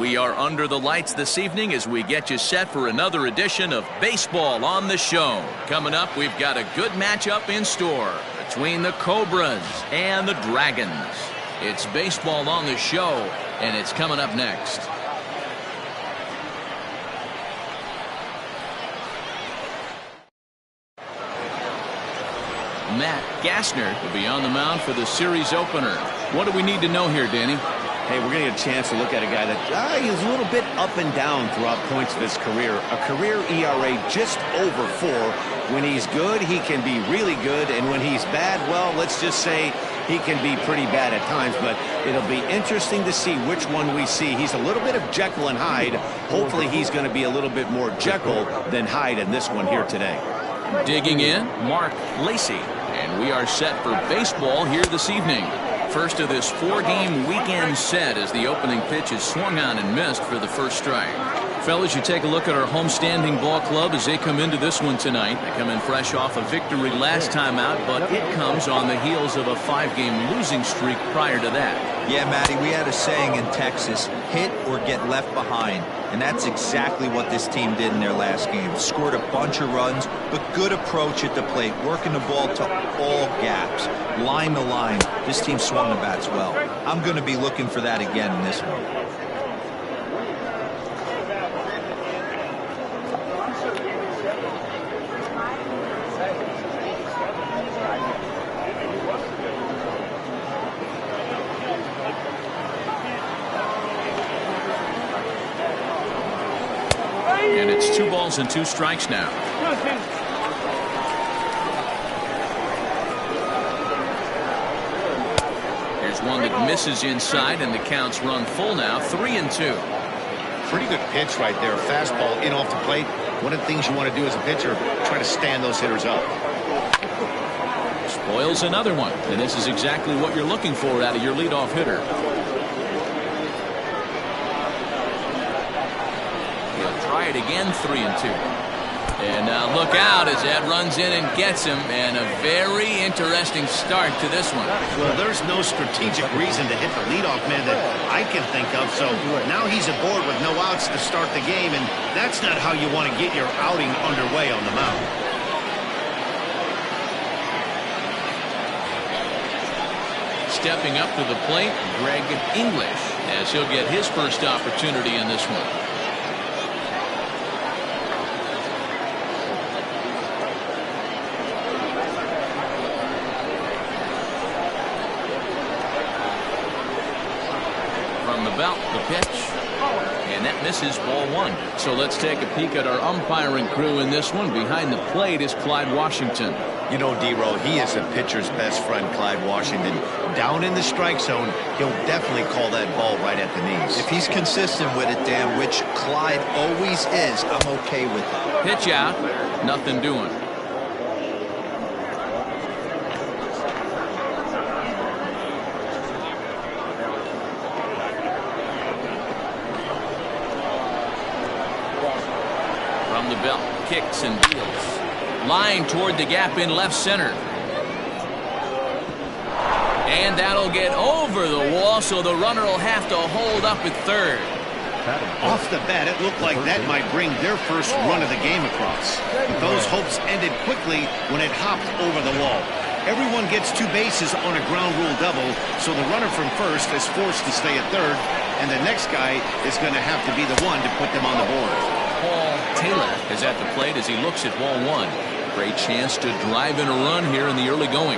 We are under the lights this evening as we get you set for another edition of Baseball on the Show. Coming up, we've got a good matchup in store between the Cobras and the Dragons. It's Baseball on the Show, and it's coming up next. Matt Gassner will be on the mound for the series opener. What do we need to know here, Danny? Hey, we're going to get a chance to look at a guy that he's a little bit up and down throughout points of his career. A career ERA just over 4. When he's good, he can be really good. And when he's bad, well, let's just say he can be pretty bad at times. But it'll be interesting to see which one we see. He's a little bit of Jekyll and Hyde. Hopefully he's going to be a little bit more Jekyll than Hyde in this one here today. Digging in, Mark Lacey. And we are set for baseball here this evening. First of this 4-game weekend set as the opening pitch is swung on and missed for the first strike. Fellas, you take a look at our homestanding ball club as they come into this one tonight. They come in fresh off a victory last time out, but it comes on the heels of a 5-game losing streak prior to that. Yeah, Matty, we had a saying in Texas, hit or get left behind. And that's exactly what this team did in their last game. Scored a bunch of runs, but good approach at the plate, working the ball to all gaps, line to line. This team swung the bats well. I'm going to be looking for that again in this one. And it's 2 balls and 2 strikes now. Here's one that misses inside, and the count's run full now, 3-2. Pretty good pitch right there. Fastball in off the plate. One of the things you want to do as a pitcher, try to stand those hitters up. Spoils another one, and this is exactly what you're looking for out of your leadoff hitter. Try it again, 3-2. And now look out as that runs in and gets him, and a very interesting start to this one. Well, there's no strategic reason to hit the leadoff man that I can think of, so now he's aboard with no outs to start the game, and that's not how you want to get your outing underway on the mound. Stepping up to the plate, Greg English, as he'll get his first opportunity in this one. Belt, the pitch, and that misses, ball 1. So let's take a peek at our umpiring crew in this one. Behind the plate is Clyde Washington. You know, D-Row, he is a pitcher's best friend, Clyde Washington. Down in the strike zone, he'll definitely call that ball right at the knees. If he's consistent with it, Dan, which Clyde always is, I'm okay with it. Pitch out, nothing doing. The belt, kicks and deals. Line toward the gap in left center. And that'll get over the wall, so the runner will have to hold up at third. Off the bat, it looked like that might bring their first run of the game across. Those hopes ended quickly when it hopped over the wall. Everyone gets 2 bases on a ground rule double, so the runner from first is forced to stay at third, and the next guy is going to have to be the one to put them on the board. Paul Taylor is at the plate as he looks at ball 1. Great chance to drive in a run here in the early going.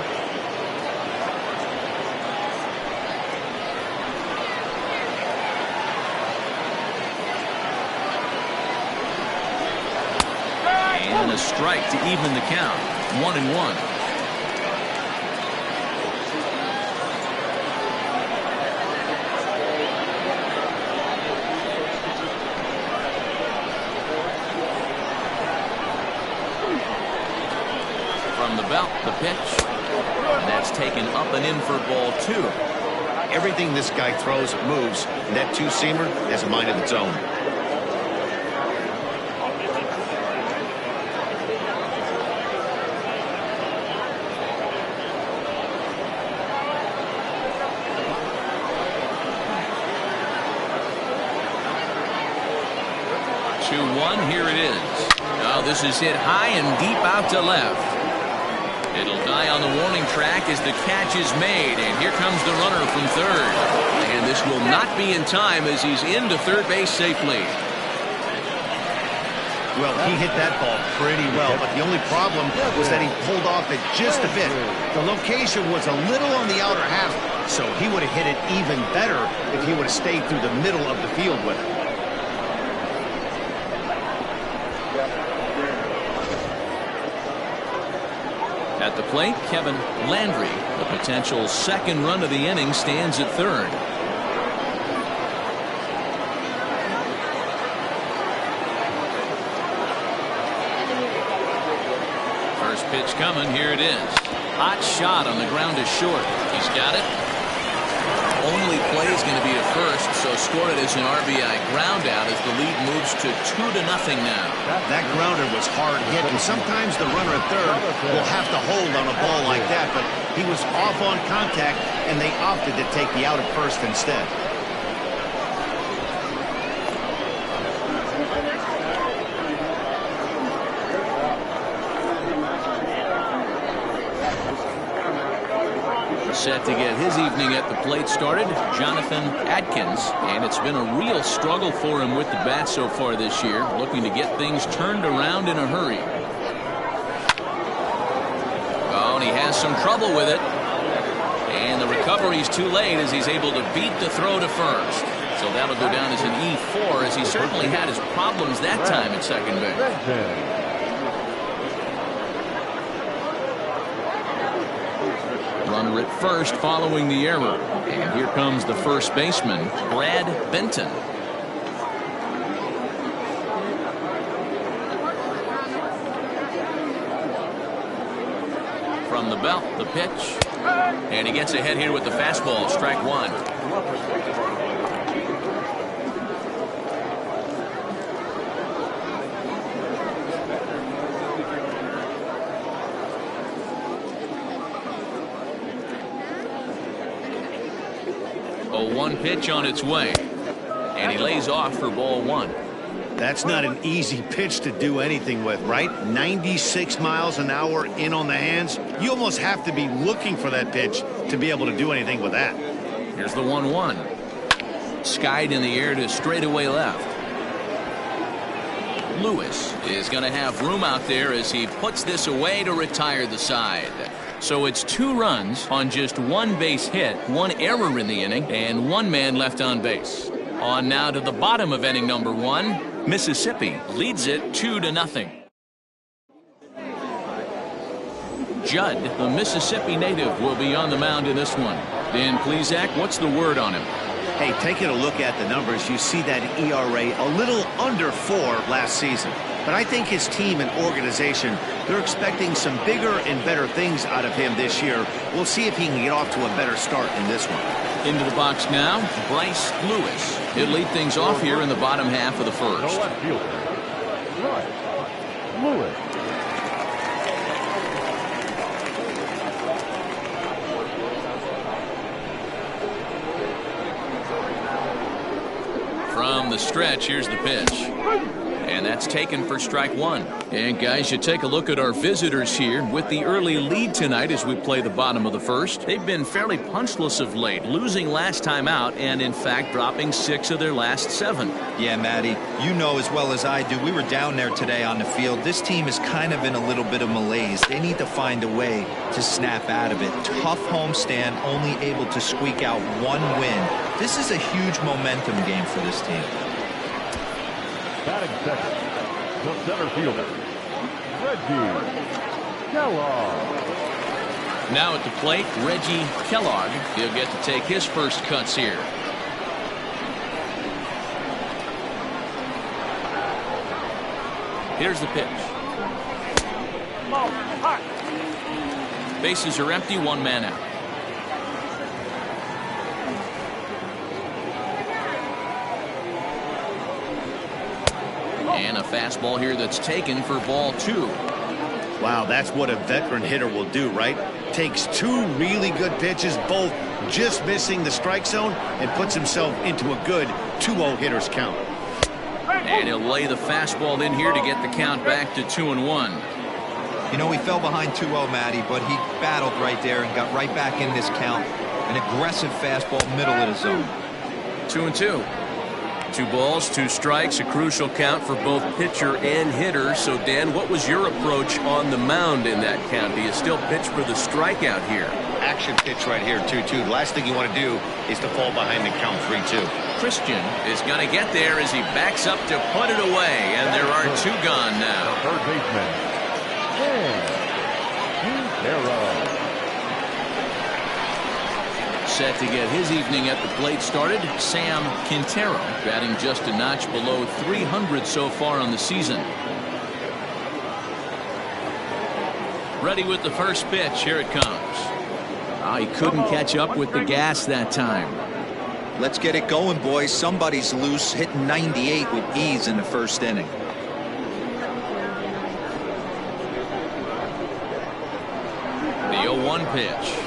And a strike to even the count. 1-1. From the belt, the pitch. And that's taken up and in for ball 2. Everything this guy throws moves. That 2-seamer has a mind of its own. 1. Here it is. Oh, this is hit high and deep out to left. It'll die on the warning track as the catch is made, and here comes the runner from third. And this will not be in time as he's into third base safely. Well, he hit that ball pretty well, but the only problem was that he pulled off it just a bit. The location was a little on the outer half, so he would have hit it even better if he would have stayed through the middle of the field with it. At the plate, Kevin Landry. The potential second run of the inning stands at third. First pitch coming. Here it is. Hot shot on the ground is short. He's got it. Only play is going to be to first, so score it as an RBI ground out as the lead moves to 2-0 now. That grounder was hard hit, and sometimes the runner at third will have to hold on a ball like that, but he was off on contact, and they opted to take the out at first instead. Set to get his evening at the plate started, Jonathan Adkins, and it's been a real struggle for him with the bat so far this year, looking to get things turned around in a hurry. Oh, and he has some trouble with it, and the recovery's too late as he's able to beat the throw to first. So that'll go down as an E4, as he certainly had his problems that time at second base. Runner at first following the error. And here comes the first baseman, Brad Benton. From the belt, the pitch. And he gets ahead here with the fastball, strike one. One pitch on its way, and he lays off for ball one. That's not an easy pitch to do anything with, right? 96 miles an hour in on the hands. You almost have to be looking for that pitch to be able to do anything with that. Here's the 1-1. Skied in the air to straightaway left. Lewis is going to have room out there as he puts this away to retire the side. So it's 2 runs on just 1 base hit, 1 error in the inning, and 1 man left on base. On now to the bottom of inning number 1. Mississippi leads it 2-0. Judd, the Mississippi native, will be on the mound in this one. Dan Plesac, what's the word on him? Hey, taking a look at the numbers, you see that ERA a little under 4 last season. But I think his team and organization, they're expecting some bigger and better things out of him this year. We'll see if he can get off to a better start in this one. Into the box now, Bryce Lewis. He'll lead things off here in the bottom half of the first. Lewis. From the stretch, here's the pitch. And that's taken for strike one. And guys, you take a look at our visitors here with the early lead tonight as we play the bottom of the first. They've been fairly punchless of late, losing last time out and in fact dropping 6 of their last 7. Yeah, Matty, you know as well as I do, we were down there today on the field. This team is kind of in a little bit of malaise. They need to find a way to snap out of it. Tough homestand, only able to squeak out 1 win. This is a huge momentum game for this team. Batting second, the center fielder, Reggie Kellogg. Now at the plate, Reggie Kellogg. He'll get to take his first cuts here. Here's the pitch. Bases are empty, 1 man out. And a fastball here that's taken for ball 2. Wow, that's what a veteran hitter will do, right? Takes 2 really good pitches, both just missing the strike zone, and puts himself into a good 2-0 hitter's count. And he'll lay the fastball in here to get the count back to 2-1. You know, he fell behind 2-0, Matty, but he battled right there and got right back in this count. An aggressive fastball, middle of the zone. 2-2. 2 balls, 2 strikes, a crucial count for both pitcher and hitter. So, Dan, what was your approach on the mound in that count? Do you still pitch for the strikeout here? Action pitch right here, 2-2. The last thing you want to do is to fall behind and count 3-2. Christian is going to get there as he backs up to put it away, and there are 2 gone now. Third baseman, Set to get his evening at the plate started, Sam Quintero, batting just a notch below 300 so far on the season. Ready with the first pitch. Here it comes. Oh, he couldn't catch up with the gas that time. Let's get it going, boys. Somebody's loose, hitting 98 with ease in the first inning. The 0-1 pitch.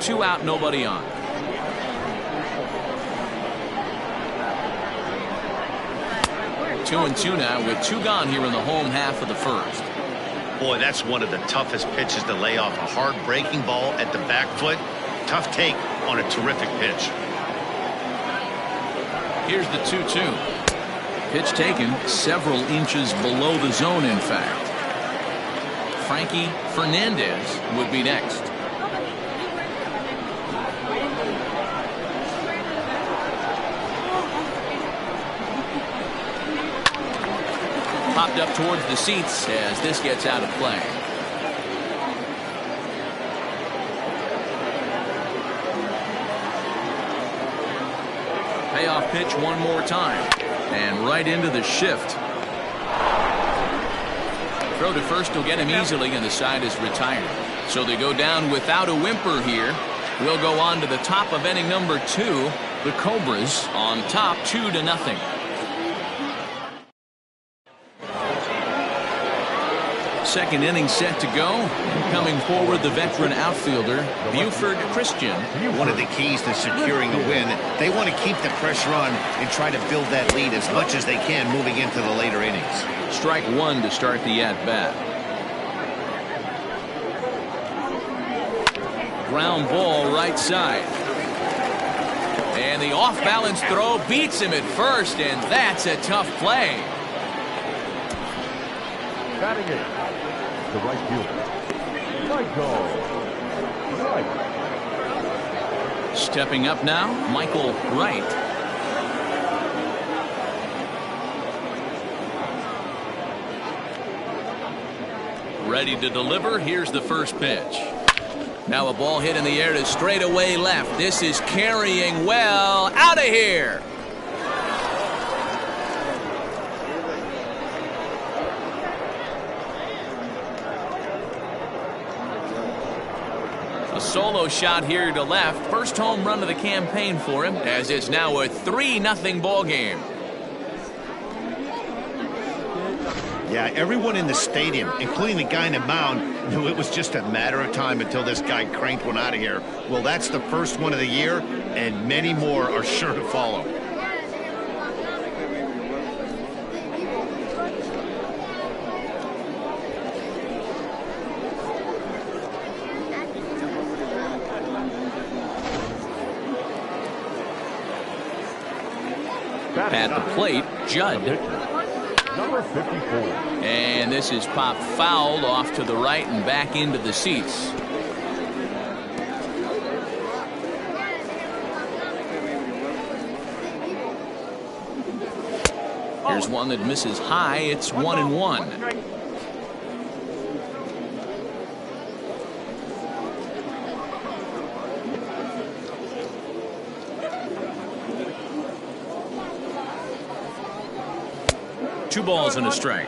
Two out, nobody on. Two and two now with 2 gone here in the home half of the first. Boy, that's one of the toughest pitches to lay off. A hard breaking ball at the back foot. Tough take on a terrific pitch. Here's the 2-2. Pitch taken several inches below the zone, in fact. Frankie Fernandez would be next. Popped up towards the seats as this gets out of play. Payoff pitch one more time. And right into the shift. Throw to first will get him easily, and the side is retired. So they go down without a whimper here. We'll go on to the top of inning number 2. The Cobras on top 2-0. Second inning set to go. And coming forward, the veteran outfielder, Buford Christian. One of the keys to securing a win, they want to keep the pressure on and try to build that lead as much as they can moving into the later innings. Strike 1 to start the at-bat. Ground ball right side. And the off-balance throw beats him at first, and that's a tough play. batting it, the right fielder, Michael Wright. Stepping up now, Michael Wright. Ready to deliver. Here's the first pitch. Now a ball hit in the air to straightaway left. This is carrying well. Out of here. A solo shot here to left. First home run of the campaign for him, as it's now a 3-0 ball game. Yeah, everyone in the stadium, including the guy in the mound, knew it was just a matter of time until this guy cranked one out of here. Well, that's the first one of the year, and many more are sure to follow. At the plate, Judd. Number 54. And this is popped fouled off to the right and back into the seats. Here's one that misses high. It's 1-1. Two balls and a strike.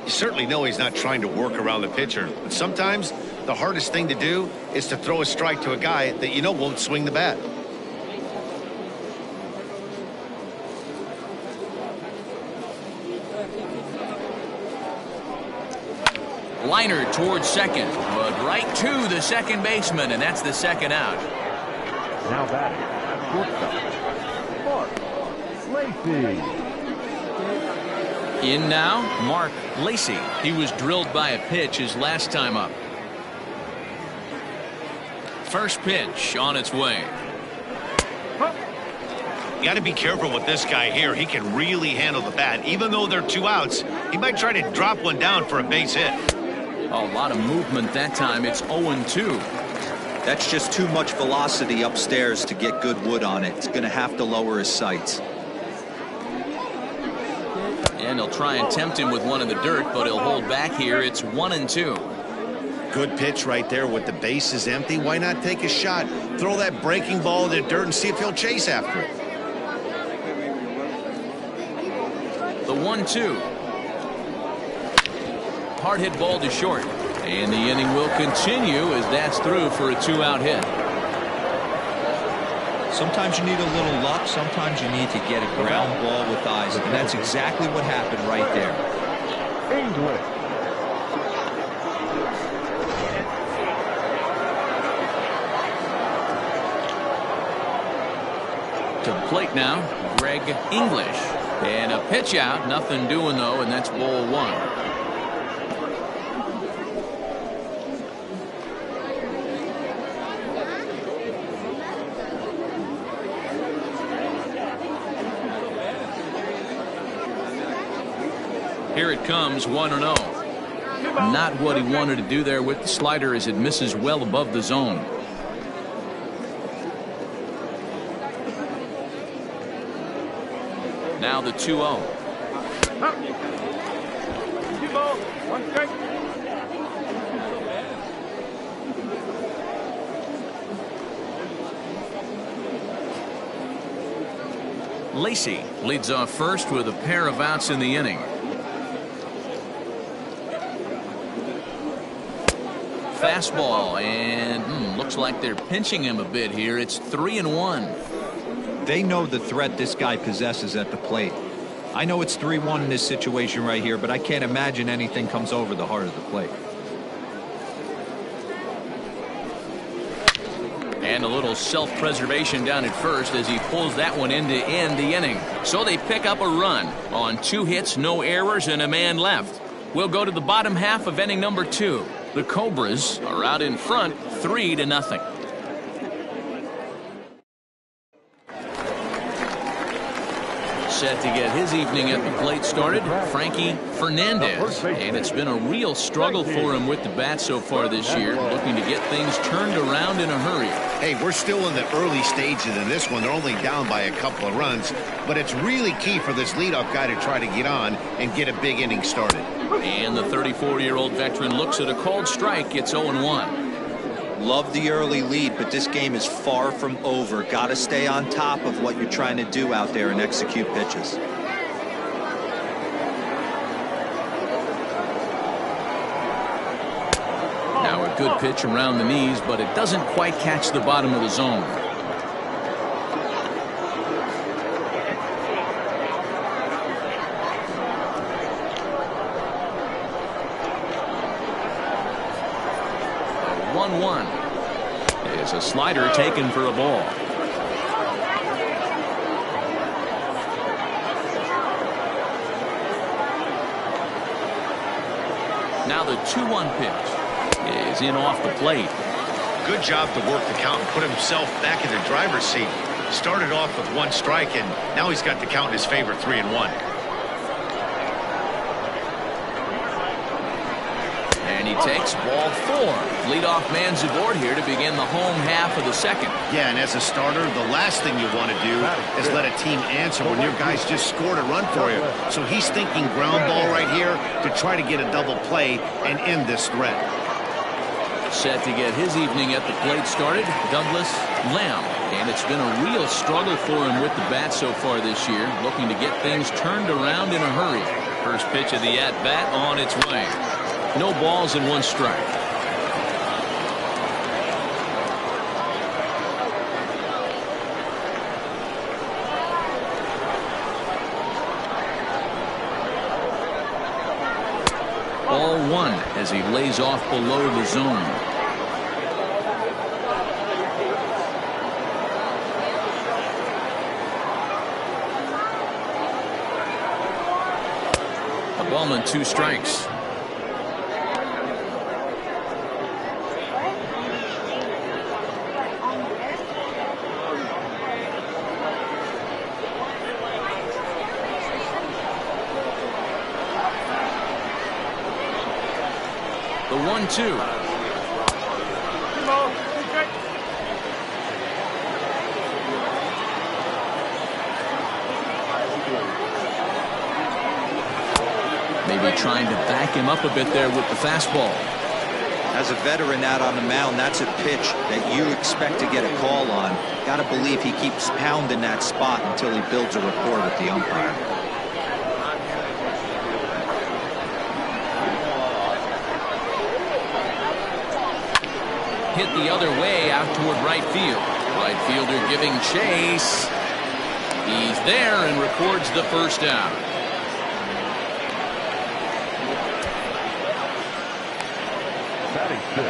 You certainly know he's not trying to work around the pitcher, but sometimes the hardest thing to do is to throw a strike to a guy that you know won't swing the bat. Liner towards second, but right to the second baseman, and that's the second out. Now batting at shortstop, Mark Lacy. In now, Mark Lacy. He was drilled by a pitch his last time up. First pitch on its way. You got to be careful with this guy here. He can really handle the bat. Even though they're 2 outs, he might try to drop one down for a base hit. A lot of movement that time. It's 0-2. That's just too much velocity upstairs to get good wood on it. It's going to have to lower his sights. And he'll try and tempt him with one in the dirt, but he'll hold back here. It's 1-2. Good pitch right there with the bases empty. Why not take a shot? Throw that breaking ball in the dirt and see if he'll chase after it. The 1-2. Hard hit ball to short. And the inning will continue as that's through for a 2-out hit. Sometimes you need a little luck. Sometimes you need to get a ground ball with eyes. And that's exactly what happened right there. English. To the plate now, Greg English. And a pitch out. Nothing doing, though, and that's ball 1. Here it comes, 1-0. Not what he wanted to do there with the slider as it misses well above the zone. Now the 2-0. Lacy leads off first with a pair of outs in the inning. Fastball, and looks like they're pinching him a bit here. It's 3-1. They know the threat this guy possesses at the plate. I know it's 3-1 in this situation right here, but I can't imagine anything comes over the heart of the plate. And a little self-preservation down at first as he pulls that one in to end the inning. So they pick up a run on 2 hits, no errors, and a man left. We'll go to the bottom half of inning number 2. The Cobras are out in front, 3-0. Set to get his evening at the plate started, Frankie Fernandez. And it's been a real struggle for him with the bat so far this year, looking to get things turned around in a hurry. Hey, we're still in the early stages of this one. They're only down by a couple of runs, but it's really key for this leadoff guy to try to get on and get a big inning started. And the 34-year-old veteran looks at a called strike. It's 0-1. Love the early lead, but this game is far from over. Got to stay on top of what you're trying to do out there and execute pitches. Now a good pitch around the knees, but it doesn't quite catch the bottom of the zone. Is a slider taken for a ball. Now the 2-1 pitch is in off the plate. Good job to work the count and put himself back in the driver's seat. Started off with 1 strike, and now he's got the count in his favor, 3-1. And he takes ball 4. Leadoff man's aboard here to begin the home half of the second. Yeah, and as a starter, the last thing you want to do is let a team answer when your guys just scored a run for you. So he's thinking ground ball right here to try to get a double play and end this threat. Set to get his evening at the plate started, Douglas Lamb. And it's been a real struggle for him with the bat so far this year, looking to get things turned around in a hurry. First pitch of the at-bat on its way. No balls and 1 strike. Ball 1. as he lays off below the zone. A ball and 2 strikes. The 1-2. Maybe trying to back him up a bit there with the fastball. As a veteran out on the mound, that's a pitch that you expect to get a call on. Got to believe he keeps pounding that spot until he builds a rapport with the umpire. Hit the other way out toward right field. Right fielder giving chase. He's there and records the first out. Batting 6.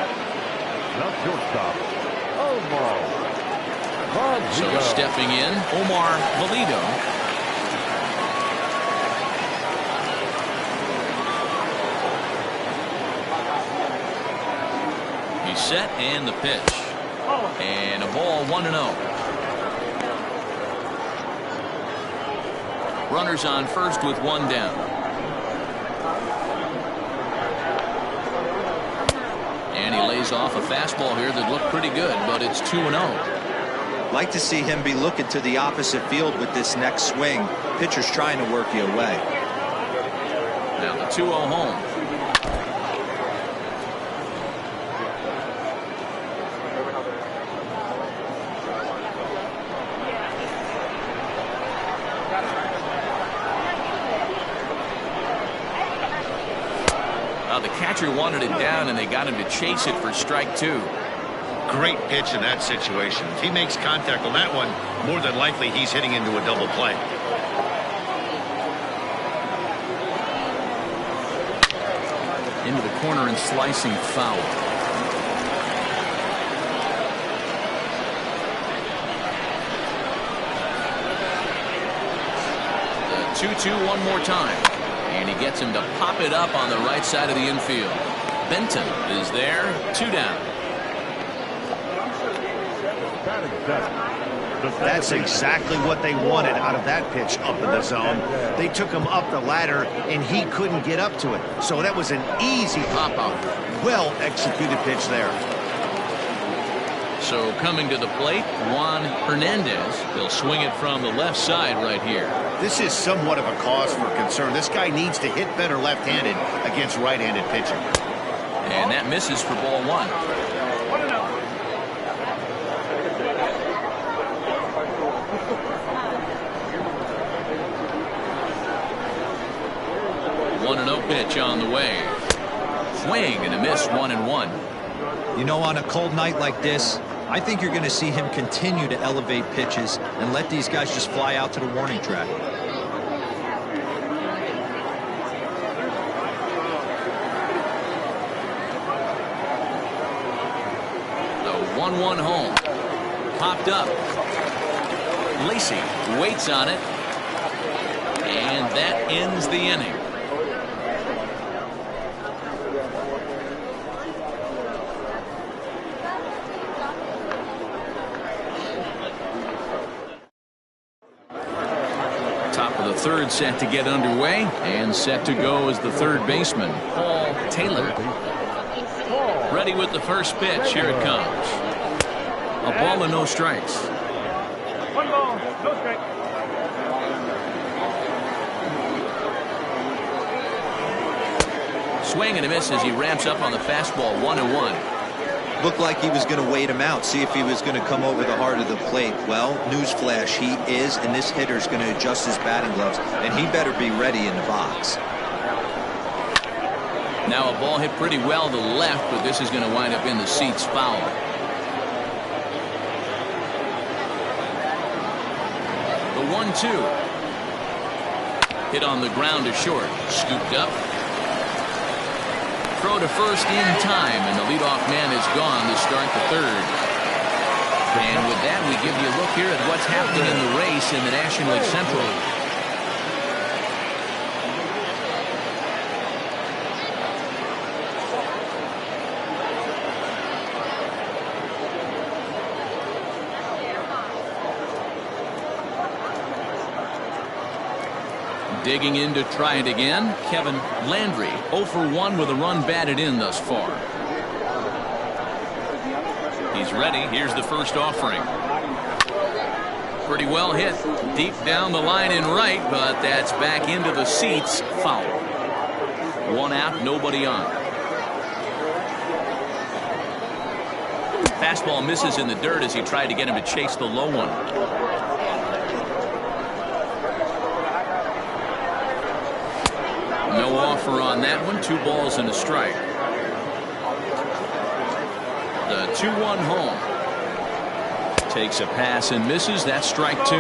Now shortstop, Omar. So stepping in, Omar Valido. He's set and the pitch. And a ball 1-0. Runners on first with 1 down. And he lays off a fastball here that looked pretty good, but it's 2-0. Like to see him be looking to the opposite field with this next swing. Pitcher's trying to work you away. Now the 2-0 home. The catcher wanted it down, and they got him to chase it for strike 2. Great pitch in that situation. If he makes contact on that one, more than likely he's hitting into a double play. Into the corner and slicing foul. The 2-2 one more time. And he gets him to pop it up on the right side of the infield. Benton is there, 2 down. That's exactly what they wanted out of that pitch up in the zone. They took him up the ladder, and he couldn't get up to it. So that was an easy pop-out. Well-executed pitch there. So coming to the plate, Juan Hernandez. He'll swing it from the left side right here. This is somewhat of a cause for concern. This guy needs to hit better left-handed against right-handed pitching. And that misses for ball 1. 1-0 pitch on the way. Swing and a miss, 1-1. You know, on a cold night like this, I think you're going to see him continue to elevate pitches and let these guys just fly out to the warning track. The 1-1 home. Popped up. Lacy waits on it. And that ends the inning. Top of the third set to get underway, and set to go is the third baseman, Paul Taylor. Ready with the first pitch. Here it comes. A ball and no strikes. 1 ball, no strike. Swing and a miss as he ramps up on the fastball. 1-1. Looked like he was going to wait him out, see if he was going to come over the heart of the plate. Well, newsflash, he is, and this hitter's going to adjust his batting gloves, and he better be ready in the box. Now a ball hit pretty well to the left, but this is going to wind up in the seats foul. The 1-2. Hit on the ground to short. Scooped up. Throw to first in time, and the leadoff man is gone to start the third. And with that, we give you a look here at what's happening in the race in the National League Central. Digging in to try it again, Kevin Landry, 0 for 1 with a run batted in thus far. He's ready. Here's the first offering. Pretty well hit. Deep down the line in right, but that's back into the seats. Foul. 1 out, nobody on. Fastball misses in the dirt as he tried to get him to chase the low one. No offer on that one. 2 balls and a strike. The 2-1 home. Takes a pass and misses. That's strike 2.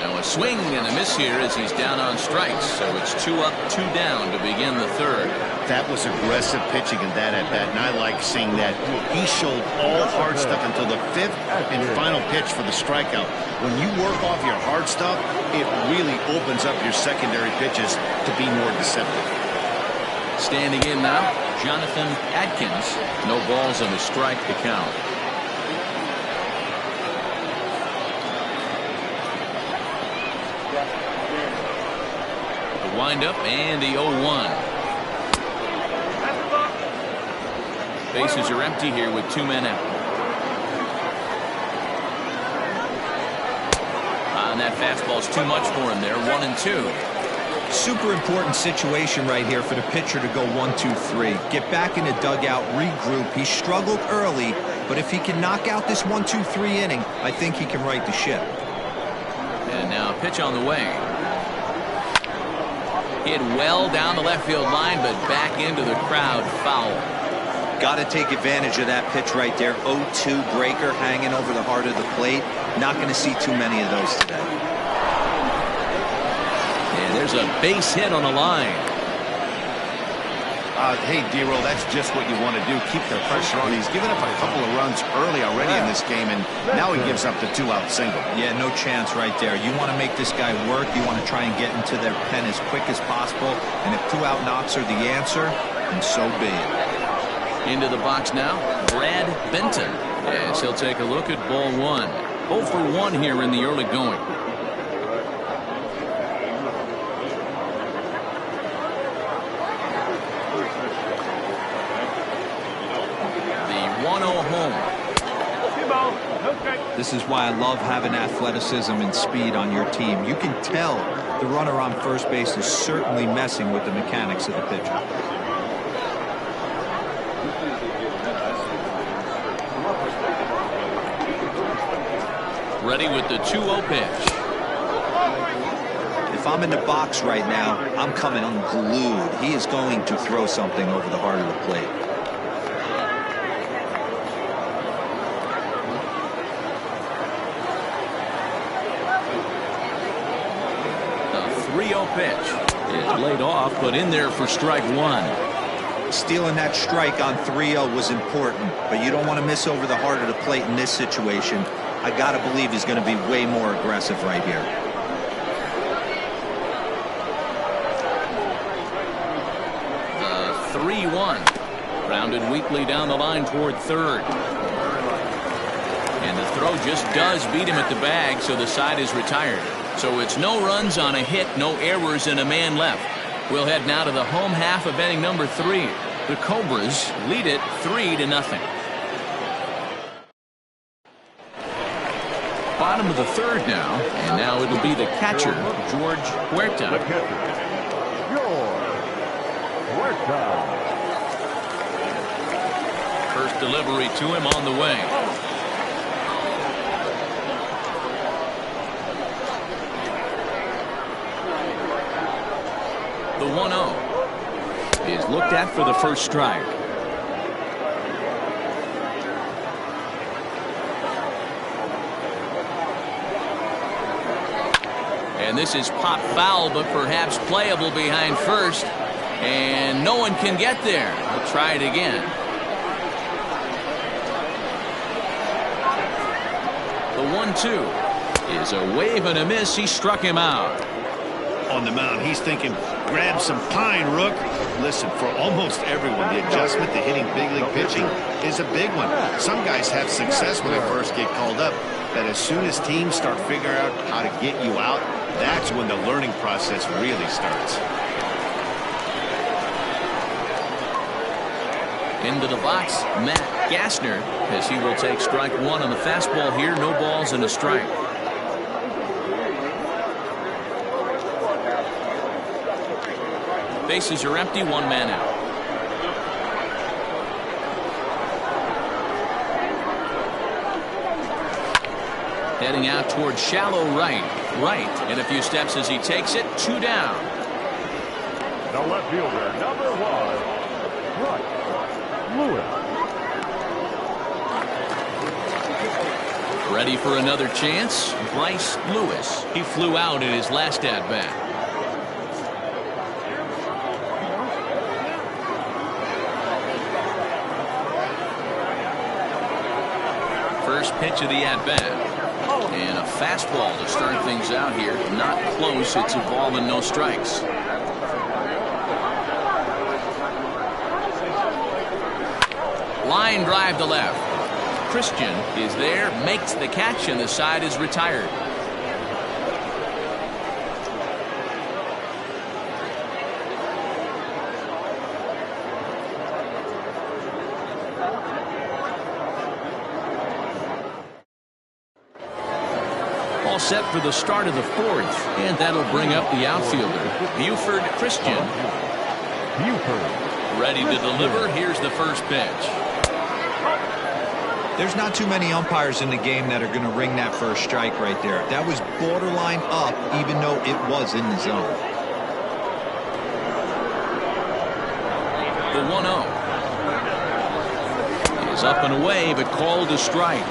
Now a swing and a miss here as he's down on strikes. So it's 2 up, 2 down to begin the third. That was aggressive pitching in that at bat, and I like seeing that. He showed all hard stuff until the 5th and final pitch for the strikeout. When you work off your hard stuff, it really opens up your secondary pitches to be more deceptive. Standing in now, Jonathan Adkins. No balls and a strike to count. The windup and the 0-1. Bases are empty here with 2 men out. And that fastball's too much for him there. 1-2. Super important situation right here for the pitcher to go 1-2-3. Get back in the dugout, regroup. He struggled early, but if he can knock out this 1-2-3 inning, I think he can right the ship. And now a pitch on the way. Hit well down the left field line, but back into the crowd. Foul. Got to take advantage of that pitch right there. 0-2 breaker hanging over the heart of the plate. Not going to see too many of those today. And there's a base hit on the line. Hey, D-Roll, that's just what you want to do. Keep the pressure on. He's given up a couple of runs early already in this game, and now he gives up the 2-out single. Yeah, no chance right there. You want to make this guy work. You want to try and get into their pen as quick as possible. And if 2-out knocks are the answer, then so be it. Into the box now, Brad Benton. Yes, he'll take a look at ball 1. 0 for 1 here in the early going. The 1-0 home. This is why I love having athleticism and speed on your team. You can tell the runner on first base is certainly messing with the mechanics of the pitcher. Ready with the 2-0 pitch. If I'm in the box right now, I'm coming unglued. He is going to throw something over the heart of the plate. The 3-0 pitch is laid off, but in there for strike 1. Stealing that strike on 3-0 was important, but you don't want to miss over the heart of the plate in this situation. I got to believe he's going to be way more aggressive right here. The 3-1. Rounded weakly down the line toward third. And the throw just does beat him at the bag, so the side is retired. So it's no runs on a hit, no errors, and a man left. We'll head now to the home half of inning number 3. The Cobras lead it 3-0. Bottom of the third now, and now it'll be the catcher, George Huerta. The catcher, George Huerta. First delivery to him on the way. The 1-0 is looked at for the first strike. And And this is pop foul, but perhaps playable behind first. And no one can get there. We'll try it again. The 1-2 is a wave and a miss. He struck him out. On the mound, he's thinking, grab some pine, Rook. Listen, for almost everyone, the adjustment to hitting big league pitching is a big one. Some guys have success when they first get called up, but as soon as teams start figuring out how to get you out, that's when the learning process really starts. Into the box, Matt Gassner, as he will take strike one on the fastball here. No balls and a strike. Bases are empty, one man out. Heading out towards shallow right. In a few steps as he takes it. 2 down. The left fielder, number 1, Lewis. Ready for another chance. Bryce Lewis. He flew out in his last at bat. First pitch of the at bat. And a fastball to start things out here. Not close. It's a ball and no strikes. Line drive to left. Christian is there, makes the catch, and the side is retired. All set for the start of the 4th, and that'll bring up the outfielder, Buford Christian. Ready to deliver. Here's the first pitch. There's not too many umpires in the game that are going to ring that first strike right there. That was borderline up, even though it was in the zone. The 1-0 is up and away, but called a strike.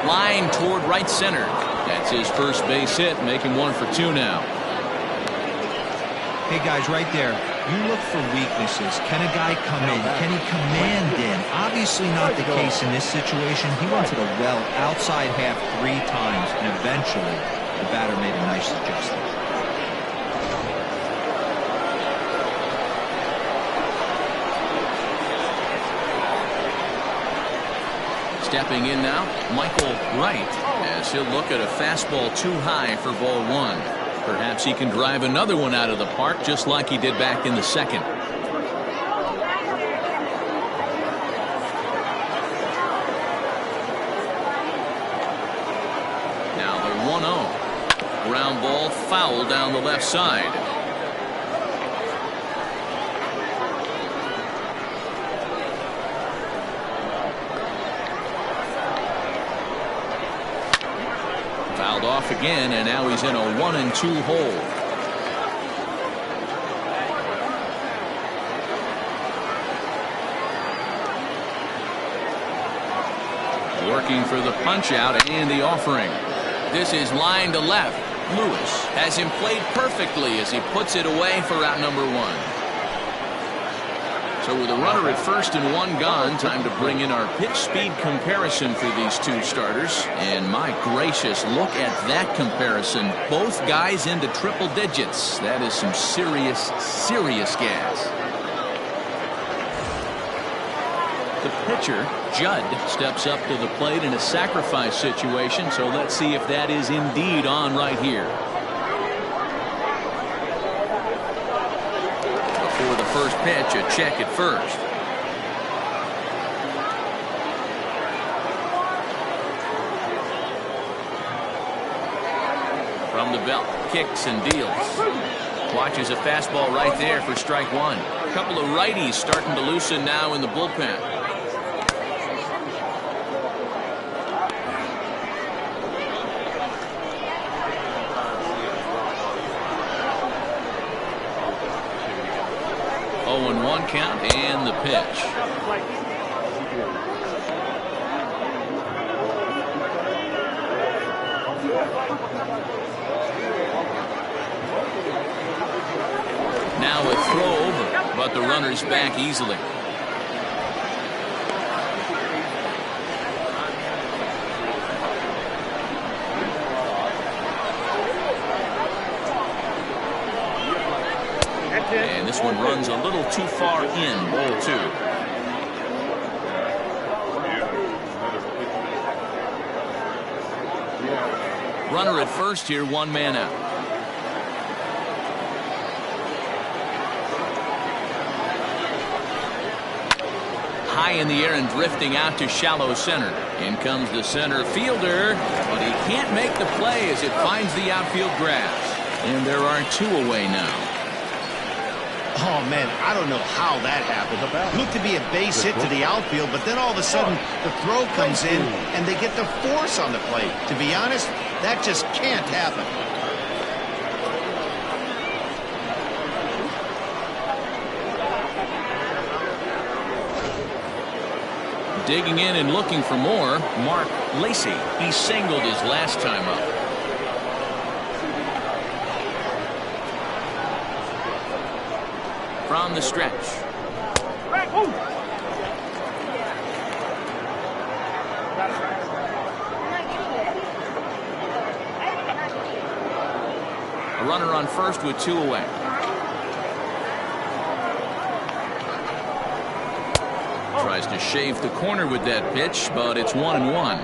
Line toward right center. That's his first base hit, making 1 for 2 now. Hey guys, right there, you look for weaknesses. Can a guy come in? Can he command in? Obviously not the case in this situation. He went to the well outside half 3 times, and eventually the batter made a nice adjustment. Stepping in now, Michael Wright, as he'll look at a fastball too high for ball 1. Perhaps he can drive another one out of the park just like he did back in the 2nd. Now the 1-0. Ground ball foul down the left side. Fouled off again, and now he's in a 1-2 hole. Working for the punch out and the offering. This is line to left. Lewis has him played perfectly as he puts it away for out number 1. So with a runner at first and 1 gone, time to bring in our pitch speed comparison for these 2 starters. And my gracious, look at that comparison. Both guys into triple digits. That is some serious gas. The pitcher, Judd, steps up to the plate in a sacrifice situation. So let's see if that is indeed on right here. For the first pitch, a check at first. From the belt, kicks and deals. Watches a fastball right there for strike 1. A couple of righties starting to loosen now in the bullpen. 0-1 count and the pitch. Now a throw over, but the runner's back easily. And this one runs a little too far in, ball 2. Runner at first here, 1 man out. High in the air and drifting out to shallow center. In comes the center fielder, but he can't make the play as it finds the outfield grass. And there are 2 away now. Oh, man, I don't know how that happened. Looked to be a base hit to the outfield, but then all of a sudden the throw comes in and they get the force on the plate. To be honest, that just can't happen. Digging in and looking for more, Mark Lacey. He singled his last time up. From the stretch. A runner on first with 2 away. Tries to shave the corner with that pitch, but it's 1-1.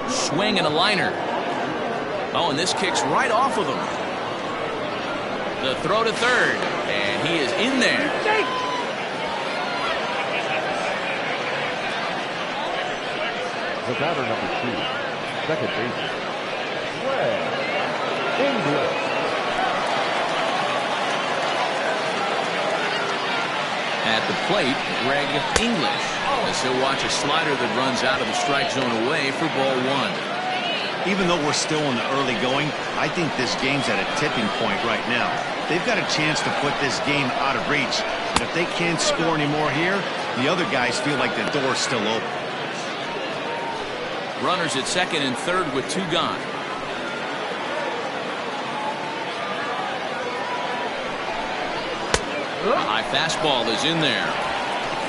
Swing and a liner. Oh, and this kicks right off of him. The throw to third, and he is in there. The batter number 2, second baseman, English. At the plate, Greg English, as he'll watch a slider that runs out of the strike zone away for ball 1. Even though we're still in the early going, I think this game's at a tipping point right now. They've got a chance to put this game out of reach. But if they can't score anymore here, the other guys feel like the door's still open. Runners at second and third with 2 gone. A high fastball is in there.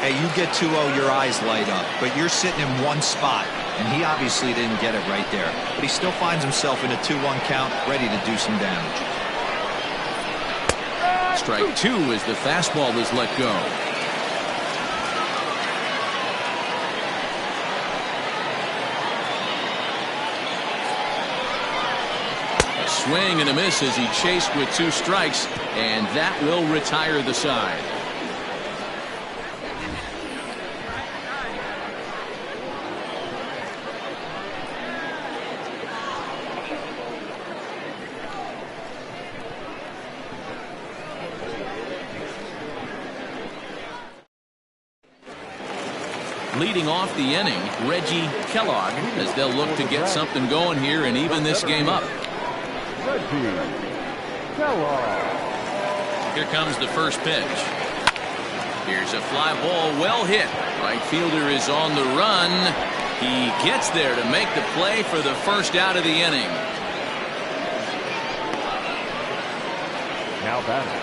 Hey, you get 2-0, your eyes light up, but you're sitting in one spot, and he obviously didn't get it right there. But he still finds himself in a 2-1 count, ready to do some damage. Strike 2 as the fastball is let go. A swing and a miss as he chased with 2 strikes, and that will retire the side. Leading off the inning, Reggie Kellogg, as they'll look to get something going here and even this game up. Reggie Kellogg. Here comes the first pitch. Here's a fly ball, well hit. Right fielder is on the run. He gets there to make the play for the first out of the inning. Now batting,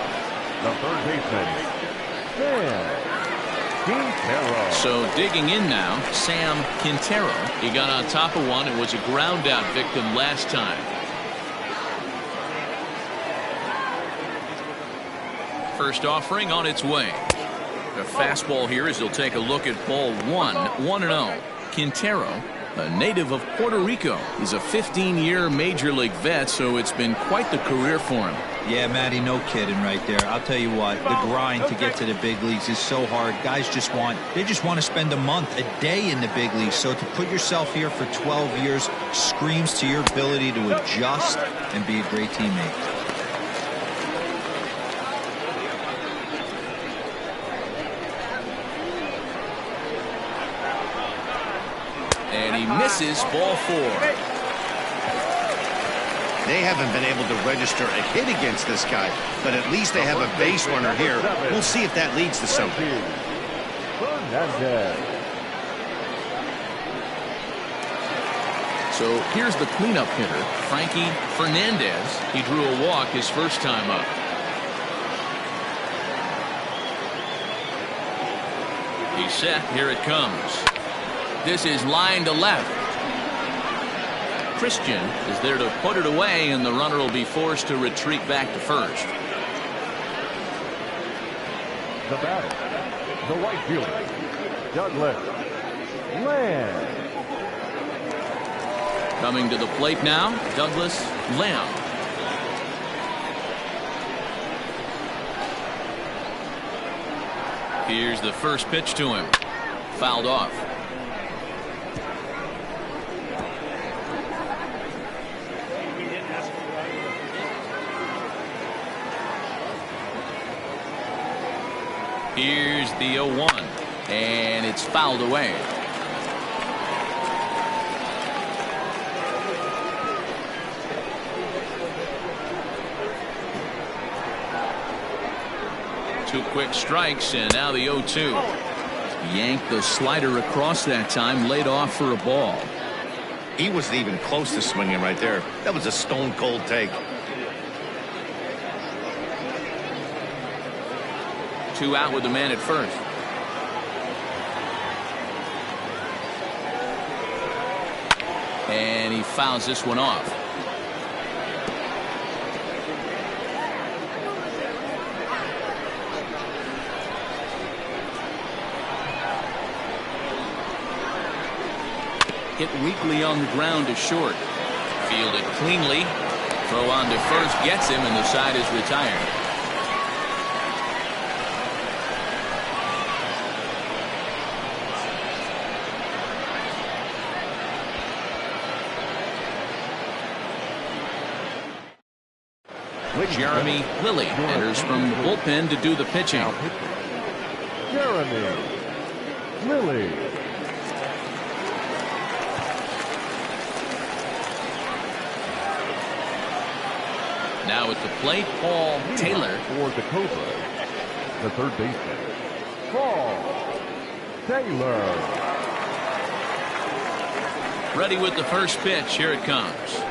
the third baseman, Quintero. So digging in now, Sam Quintero. He got on top of one and was a ground out victim last time. First offering on its way. A fastball here as he'll take a look at ball 1, 1-0. Quintero, a native of Puerto Rico. He's a 15-year major league vet, so it's been quite the career for him. Yeah, Matty, no kidding right there. I'll tell you what, the grind to get to the big leagues is so hard. Guys just want to spend a month, a day in the big leagues. So to put yourself here for 12 years screams to your ability to adjust and be a great teammate. And he misses ball 4. They haven't been able to register a hit against this guy, but at least they have a base runner here. We'll see if that leads to something. So here's the cleanup hitter, Frankie Fernandez. He drew a walk his first time up. He's set. Here it comes. This is line to left. Christian is there to put it away, and the runner will be forced to retreat back to first. The batter, the right fielder, Douglas Lamb. Coming to the plate now, Douglas Lamb. Here's the first pitch to him. Fouled off. Here's the 0-1, and it's fouled away. Two quick strikes, and now the 0-2. Yanked the slider across that time, laid off for a ball. He wasn't even close to swinging right there. That was a stone cold take. Two out with the man at first. And he fouls this one off. Hit weakly on the ground to short. Fielded cleanly. Throw on to first gets him, and the side is retired. Jeremy Lilly enters from the bullpen to do the pitching. Jeremy Lilly. Now at the plate, Paul Taylor. For the Cobras, the third baseman, Paul Taylor. Ready with the first pitch. Here it comes.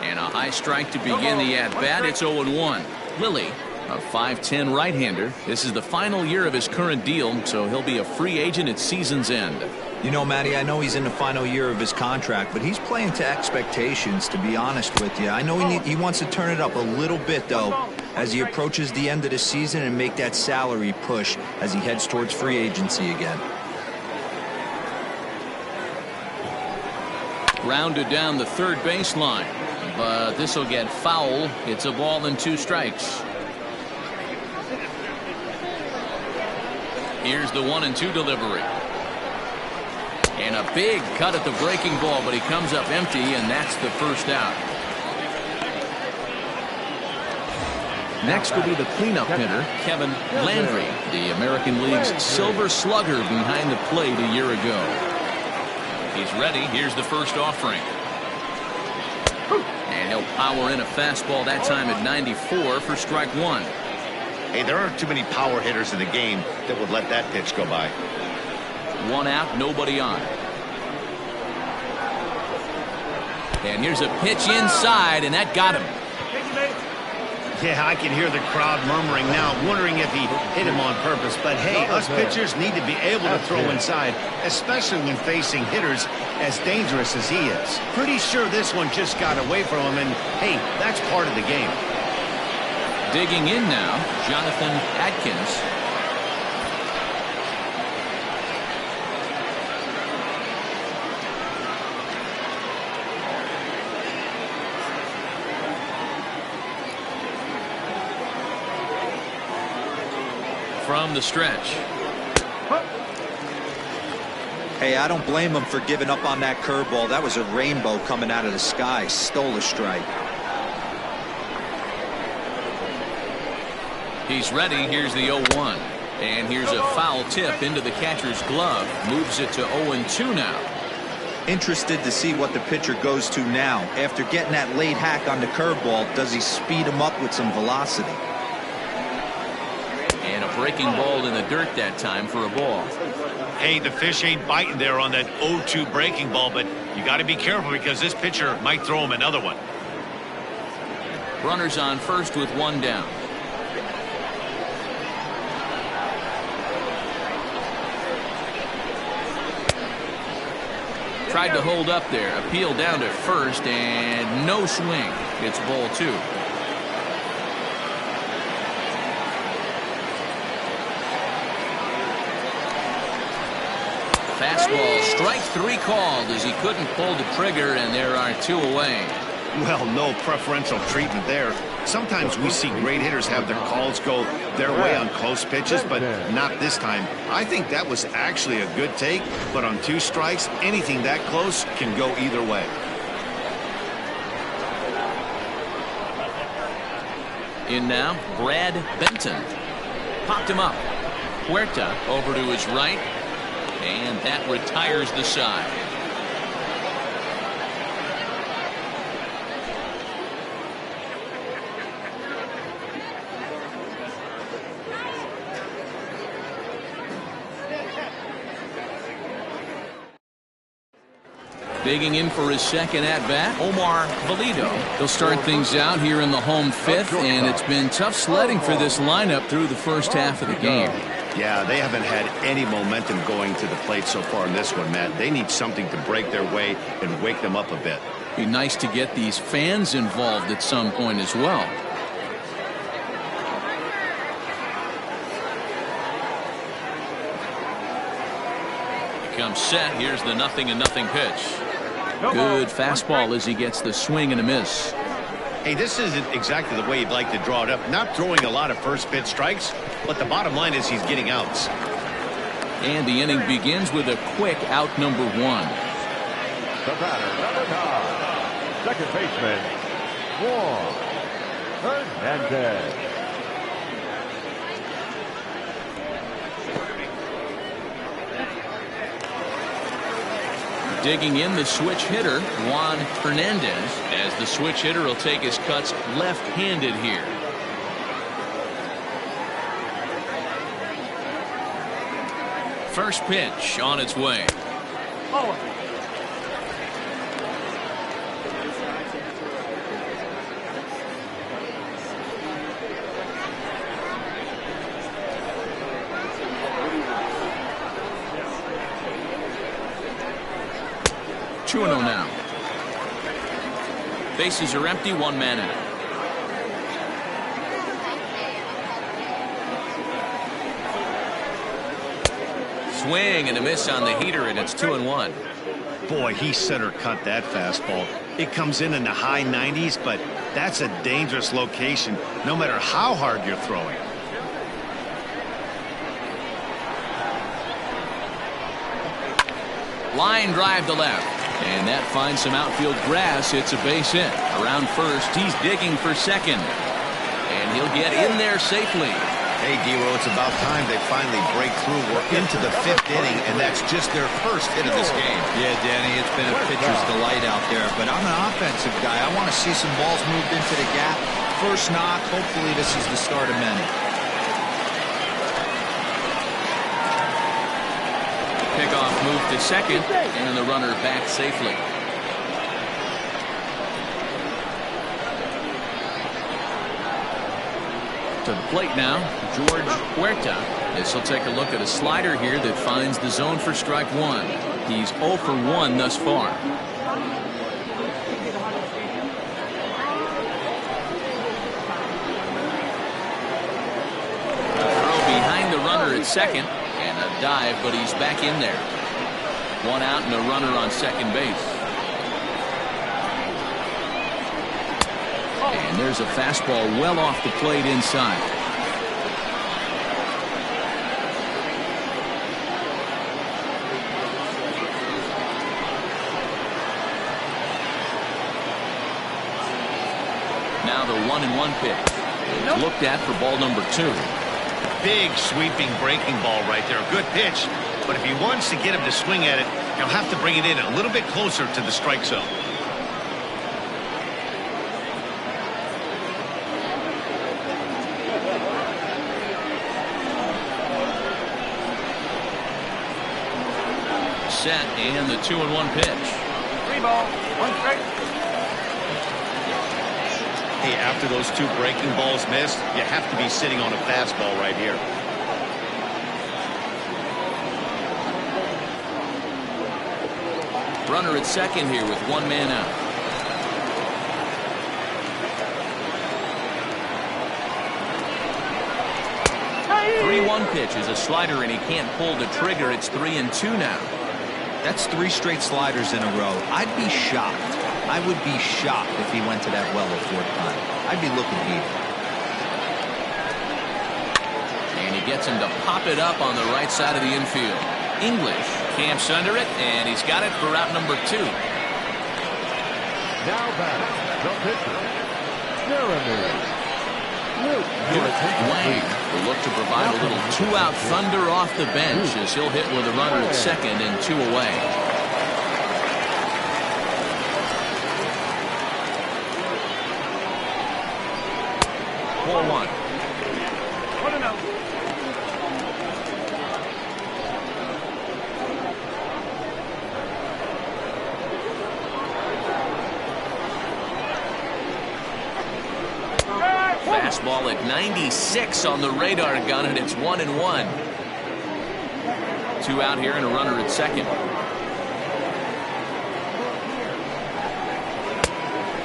And a high strike to begin the at-bat. It's 0-1. Lilly, a 5'10" right-hander. This is the final year of his current deal, so he'll be a free agent at season's end. You know, Matty, I know he's in the final year of his contract, but he's playing to expectations, to be honest with you. I know he wants to turn it up a little bit, though, as he approaches the end of the season and make that salary push as he heads towards free agency again. Grounded down the third baseline. But this will get foul. It's a ball and 2 strikes. Here's the 1-2 delivery. And a big cut at the breaking ball, but he comes up empty, and that's the first out. Next will be the cleanup hitter, Kevin Landry, the American League's Silver Slugger behind the plate a year ago. He's ready. Here's the first offering. And he'll power in a fastball that time at 94 for strike 1. Hey, there aren't too many power hitters in the game that would let that pitch go by. 1 out, nobody on. And here's a pitch inside, and that got him. Yeah, I can hear the crowd murmuring now, wondering if he hit him on purpose. But hey, us pitchers need to be able to throw inside, especially when facing hitters as dangerous as he is. Pretty sure this one just got away from him, and hey, that's part of the game. Digging in now, Jonathan Atkins. From the stretch. Hey, I don't blame him for giving up on that curveball. That was a rainbow coming out of the sky. Stole a strike. He's ready. Here's the 0-1. And here's a foul tip into the catcher's glove. Moves it to 0-2 now. Interested to see what the pitcher goes to now. After getting that late hack on the curveball, does he speed him up with some velocity? And a breaking ball in the dirt that time for a ball. Hey, the fish ain't biting there on that 0-2 breaking ball, but you got to be careful because this pitcher might throw him another one. Runners on first with one down. Tried to hold up there. Appeal down to first and no swing. It's ball 2. Fastball, strike 3 called as he couldn't pull the trigger, and there are 2 away. Well, no preferential treatment there. Sometimes we see great hitters have their calls go their way on close pitches, but not this time. I think that was actually a good take, but on 2 strikes, anything that close can go either way. In now, Brad Benton. Popped him up. Huerta over to his right, and that retires the side. Digging in for his second at-bat, Omar Valido. He'll start things out here in the home 5th, and it's been tough sledding for this lineup through the first half of the game. Yeah, they haven't had any momentum going to the plate so far in this one, Matt. They need something to break their way and wake them up a bit. Be nice to get these fans involved at some point as well. Comes set. Here's the 0-0 pitch. Good fastball as he gets the swing and a miss. Hey, this isn't exactly the way you'd like to draw it up. Not throwing a lot of first pitch strikes, but the bottom line is he's getting outs. And the inning begins with a quick out number 1. The batter, number 9, second baseman, Juan Hernandez. Digging in, the switch hitter, Juan Hernandez, as the switch hitter will take his cuts left-handed here. First pitch on its way. Oh. 2-0 now. Bases are empty, 1 man out. Swing and a miss on the heater, and it's 2-1. Boy, he center cut that fastball. It comes in the high 90s, but that's a dangerous location no matter how hard you're throwing. Line drive to left. And that finds some outfield grass. It's a base hit. Around first, he's digging for second. And he'll get in there safely. Hey, D-Ro, it's about time they finally break through. We're into the 5th inning, and that's just their first hit of this game. Yeah, Danny, it's been a pitcher's delight out there. But I'm an offensive guy. I want to see some balls moved into the gap. First knock. Hopefully this is the start of many. Pickoff move to second, and the runner back safely. To the plate now, George Huerta. This will take a look at a slider here that finds the zone for strike 1. He's 0 for 1 thus far. A throw behind the runner at second. And a dive, but he's back in there. 1 out and a runner on second base. And there's a fastball well off the plate inside. Now the 1-1 pitch. It's looked at for ball number 2. Big sweeping breaking ball right there. Good pitch. But if he wants to get him to swing at it, He'll have to bring it in a little bit closer to the strike zone. Set and the 2-1 pitch. 3 ball, 1 strike. Hey, after those 2 breaking balls missed, you have to be sitting on a fastball right here. Runner at second here with 1 man out. Hey! 3-1 pitch is a slider and he can't pull the trigger. It's 3-2 now. That's 3 straight sliders in a row. I'd be shocked. I would be shocked if he went to that well a 4th time. I'd be looking heated. And he gets him to pop it up on the right side of the infield. English camps under it, and he's got it for route number 2. Now batting, the pitcher, Jeremy. Wang will look to provide a little 2-out thunder off the bench as he'll hit with a runner at second and 2 away. Ball 1. Put him out. Fastball at 96 on the radar gun, and it's 1-1. 2 out here and a runner at second.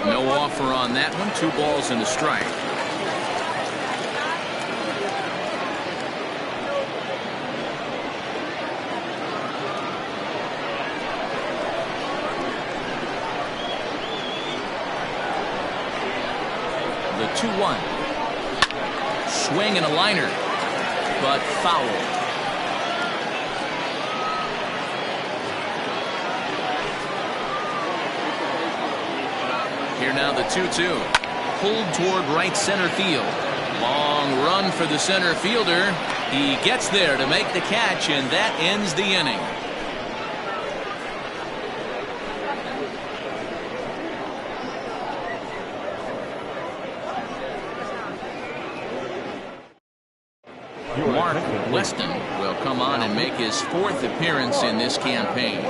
No offer on that one. 2 balls and a strike. The 2-1. Swing and a liner, but foul. Here now the 2-2. Pulled toward right center field. Long run for the center fielder. He gets there to make the catch, and that ends the inning. Mark Weston will come on and make his 4th appearance in this campaign.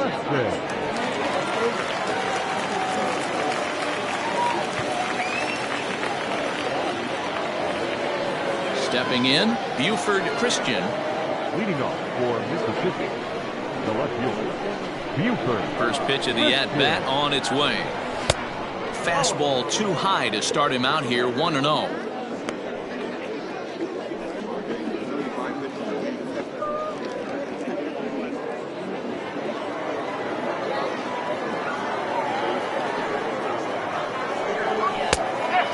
Stepping in, Buford Christian. Leading off for Mississippi, the left fielder, Buford. First pitch of the at-bat on its way. Fastball too high to start him out here, 1-0.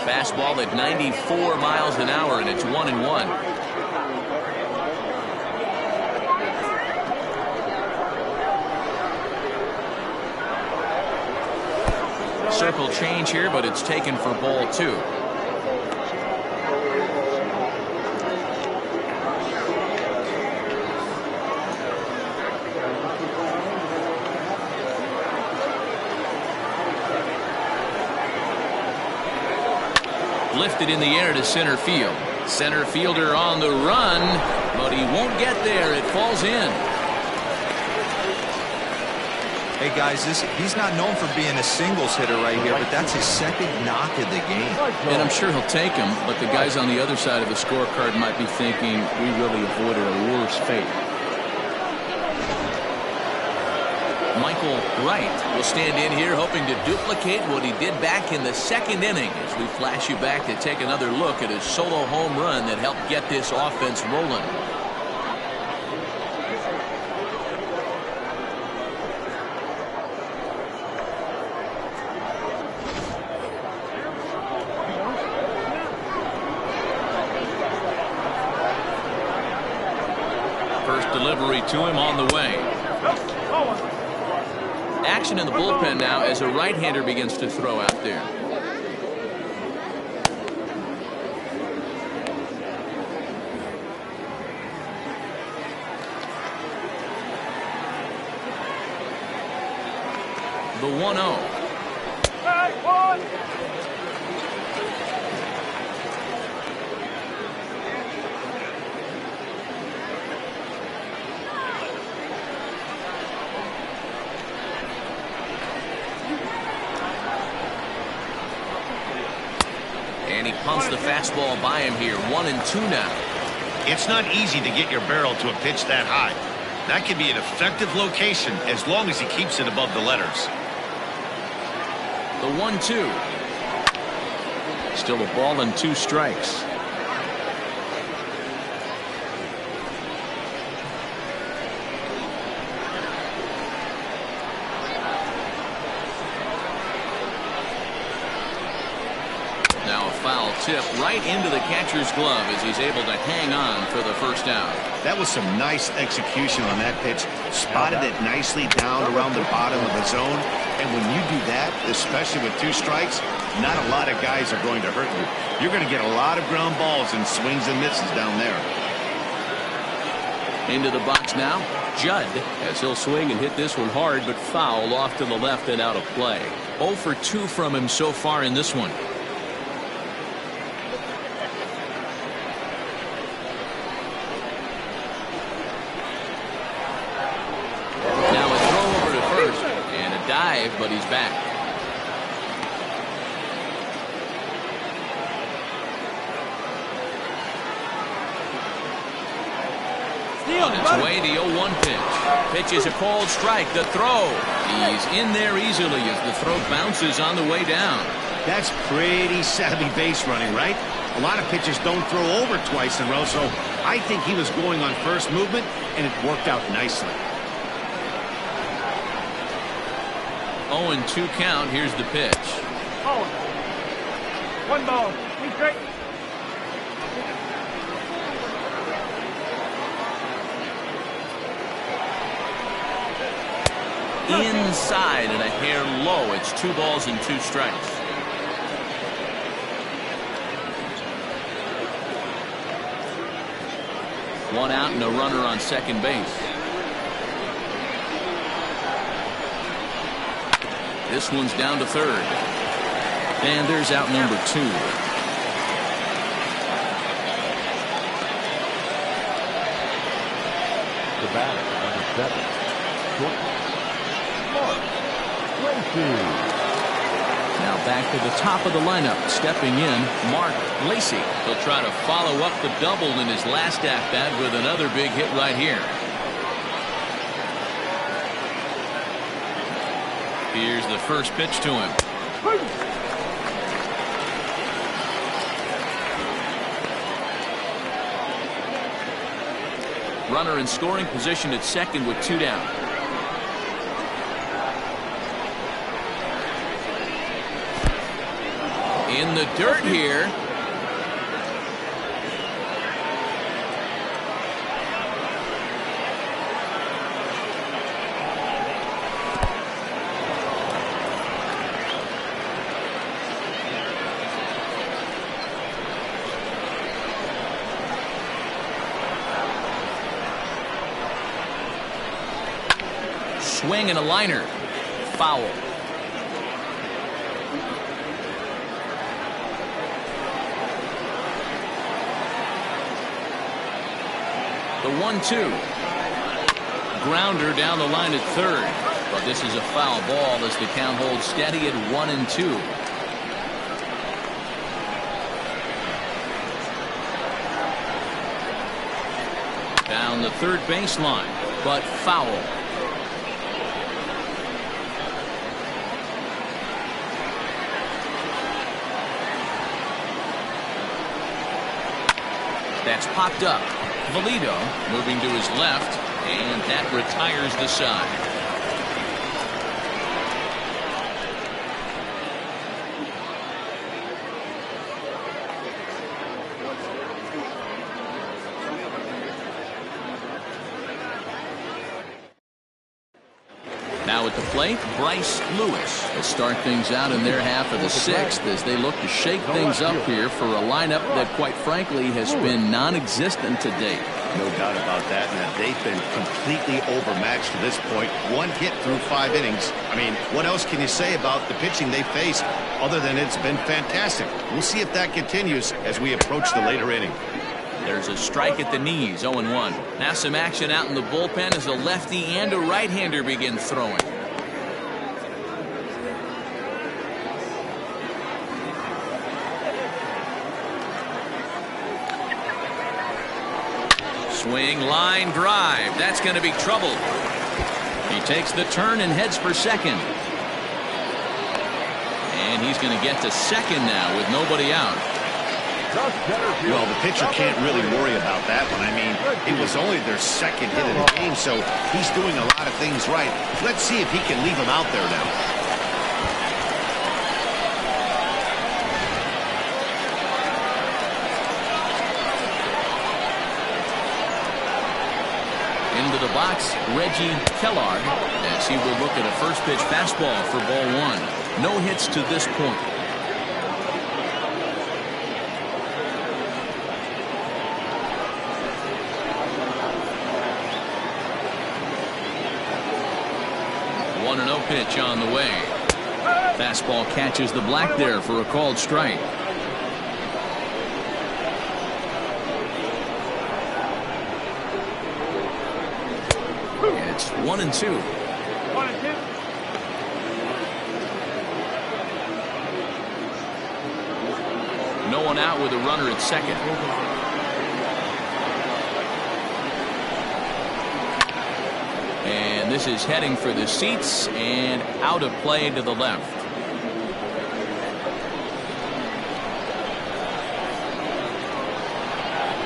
Fastball at 94 miles an hour, and it's 1-1. Circle change here, but it's taken for ball 2. Lifted in the air to center field. Center fielder on the run, but he won't get there. It falls in. Hey guys, he's not known for being a singles hitter right here, but that's his 2nd knock of the game. And I'm sure he'll take him, but the guys on the other side of the scorecard might be thinking we really avoided a worse fate. Michael Wright will stand in here hoping to duplicate what he did back in the 2nd inning as we flash you back to take another look at his solo home run that helped get this offense rolling. First delivery to him on the way. Action in the bullpen now as a right-hander begins to throw out there. The 1-0. Hey, one. And he pumps the fastball by him here. 1-2 now. It's not easy to get your barrel to a pitch that high. That can be an effective location as long as he keeps it above the letters. The 1-2. Still a ball and 2 strikes. Now a foul tip right into the catcher's glove as he's able to hang on for the first out. That was some nice execution on that pitch. Spotted it nicely down around the bottom of the zone. And when you do that, especially with 2 strikes, not a lot of guys are going to hurt you. You're going to get a lot of ground balls and swings and misses down there. Into the box now, Judd, as he'll swing and hit this one hard, but foul off to the left and out of play. 0 for 2 from him so far in this one. Now a throw over to first and a dive, but he's back. On its way, the 0-1 pitch. Pitch is a called strike. The throw. He's in there easily as the throw bounces on the way down. That's pretty savvy base running, right? A lot of pitchers don't throw over twice in a row, so I think he was going on first movement, and it worked out nicely. 0-2 count. Here's the pitch. Oh. 1 ball. 3 strikes. Inside and a hair low. It's 2 balls and 2 strikes. One out and a runner on second base. This one's down to third. And there's out number 2. The batter, number 7. Short. Now back to the top of the lineup. Stepping in, Mark Lacey. He'll try to follow up the double in his last at-bat with another big hit right here. Here's the first pitch to him. Runner in scoring position at second with 2 down. In the dirt here. Swing and a liner. Foul. The 1-2. Grounder down the line at third. But this is a foul ball as the count holds steady at 1-2. Down the third baseline, but foul. That's popped up. Valido moving to his left, and that retires the side. Now at the plate, Bryce Lewis. They'll start things out in their half of the sixth as they look to shake things up here for a lineup that, quite frankly, has been non-existent to date. No doubt about that, and that they've been completely overmatched to this point. One hit through 5 innings. I mean, what else can you say about the pitching they faced other than it's been fantastic? We'll see if that continues as we approach the later inning. There's a strike at the knees, 0-1. Now some action out in the bullpen as a lefty and a right-hander begin throwing. Swing, line, drive. That's going to be trouble. He takes the turn and heads for second. And he's going to get to second now with nobody out. Well, the pitcher can't really worry about that one. I mean, it was only their second hit of the game, so he's doing a lot of things right. Let's see if he can leave him out there now. Into the box, Reggie Kellogg, as he will look at a first pitch fastball for ball 1. No hits to this point. No pitch on the way. Fastball catches the black there for a called strike. It's 1-2. 1-2. No one out with a runner at second. And this is heading for the seats and out of play to the left.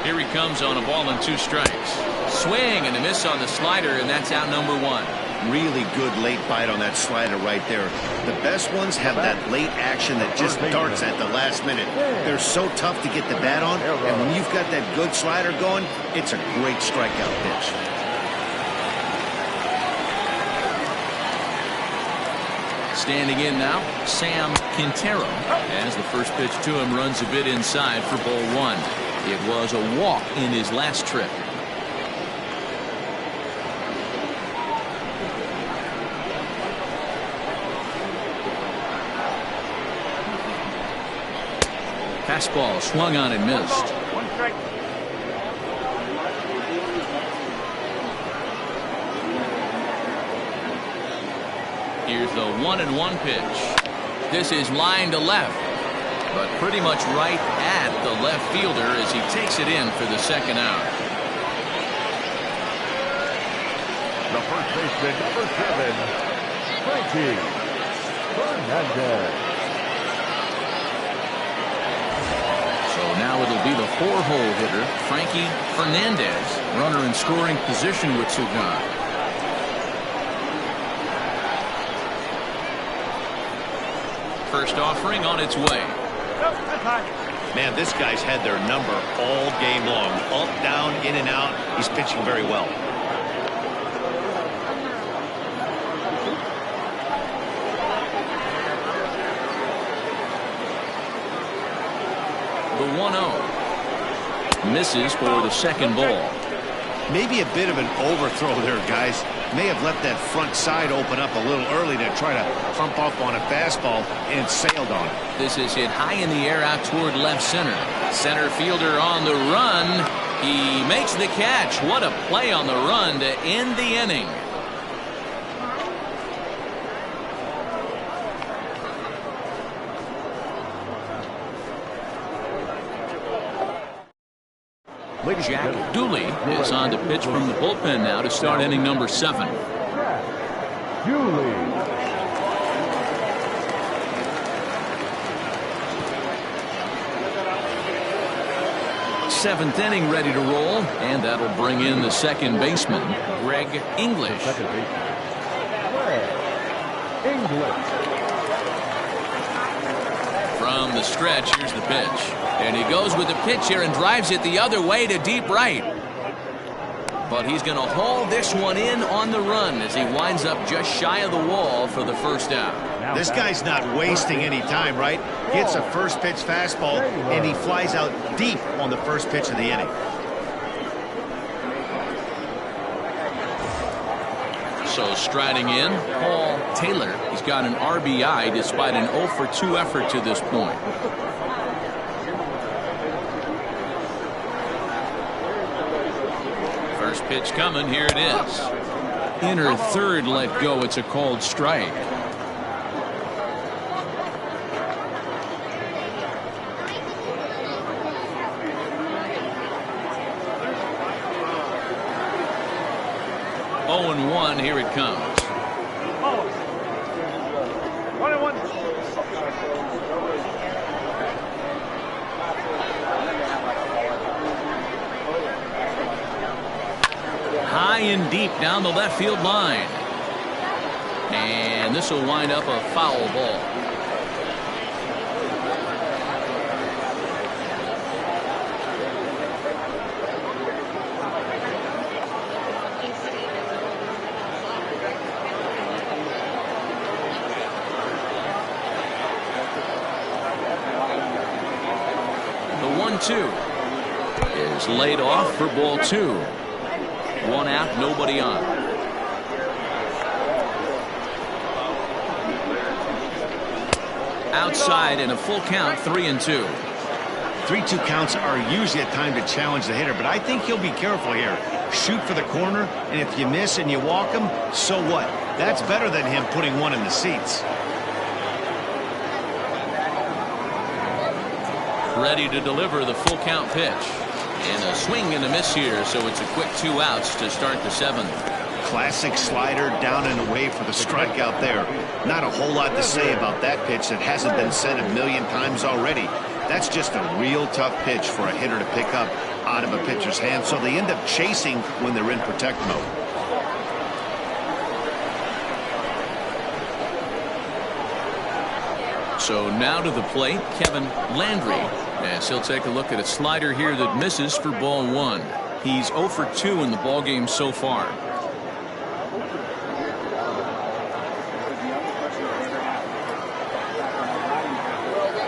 Here he comes on a ball and 2 strikes. Swing and a miss on the slider, and that's out number 1. Really good late bite on that slider right there. The best ones have that late action that just darts at the last minute. They're so tough to get the bat on, and when you've got that good slider going, it's a great strikeout pitch. Standing in now, Sam Quintero, as the first pitch to him runs a bit inside for ball 1. It was a walk in his last trip. Fastball swung on and missed. 1 strike. Here's the 1-1 pitch. This is line to left, but pretty much right at the left fielder as he takes it in for the second out. The first baseman, number 7, Frankie Fernandez. So now it'll be the 4-hole hitter, Frankie Fernandez, runner in scoring position with 2 gone. First offering on its way. Man, this guy's had their number all game long. Up, down, in and out. He's pitching very well. The 1-0. Misses for the second ball. Maybe a bit of an overthrow there, guys. May have left that front side open up a little early to try to pump up on a fastball, and sailed on it. This is hit high in the air out toward left center. Center fielder on the run. He makes the catch. What a play on the run to end the inning. Jack Dooley is on to pitch from the bullpen now to start inning number 7. Dooley. 7th inning ready to roll, and that'll bring in the second baseman, Greg English. Second baseman, Greg English. From the stretch, here's the pitch. And he goes with the pitch here and drives it the other way to deep right. But he's going to haul this one in on the run as he winds up just shy of the wall for the first down. This guy's not wasting any time, right? Gets a first pitch fastball, and he flies out deep on the first pitch of the inning. So striding in, Paul Taylor. He's got an RBI despite an 0 for 2 effort to this point. First pitch coming. Here it is. Inner third let go. It's a called strike. Oh, and 1. Here it comes. 1-1. High and deep down the left field line. And this will wind up a foul ball. The 1-2 is laid off for ball 2. 1 out, nobody on. Outside and a full count, 3-2. 3-2 counts are usually a time to challenge the hitter, but I think he'll be careful here. Shoot for the corner, and if you miss and you walk him, so what? That's better than him putting one in the seats. Ready to deliver the full count pitch. And a swing and a miss here, so it's a quick 2 outs to start the 7th. Classic slider down and away for the strikeout there. Not a whole lot to say about that pitch that hasn't been said a million times already. That's just a real tough pitch for a hitter to pick up out of a pitcher's hand, so they end up chasing when they're in protect mode. So now to the plate, Kevin Landry. As he'll take a look at a slider here that misses for ball 1. He's 0 for 2 in the ball game so far.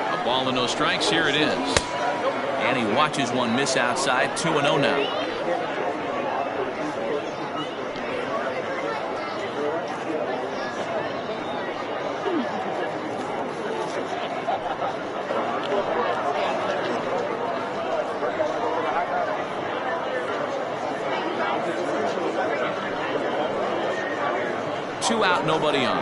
A ball and no strikes. Here it is. And he watches one miss outside. 2-0 now. Two out, nobody on.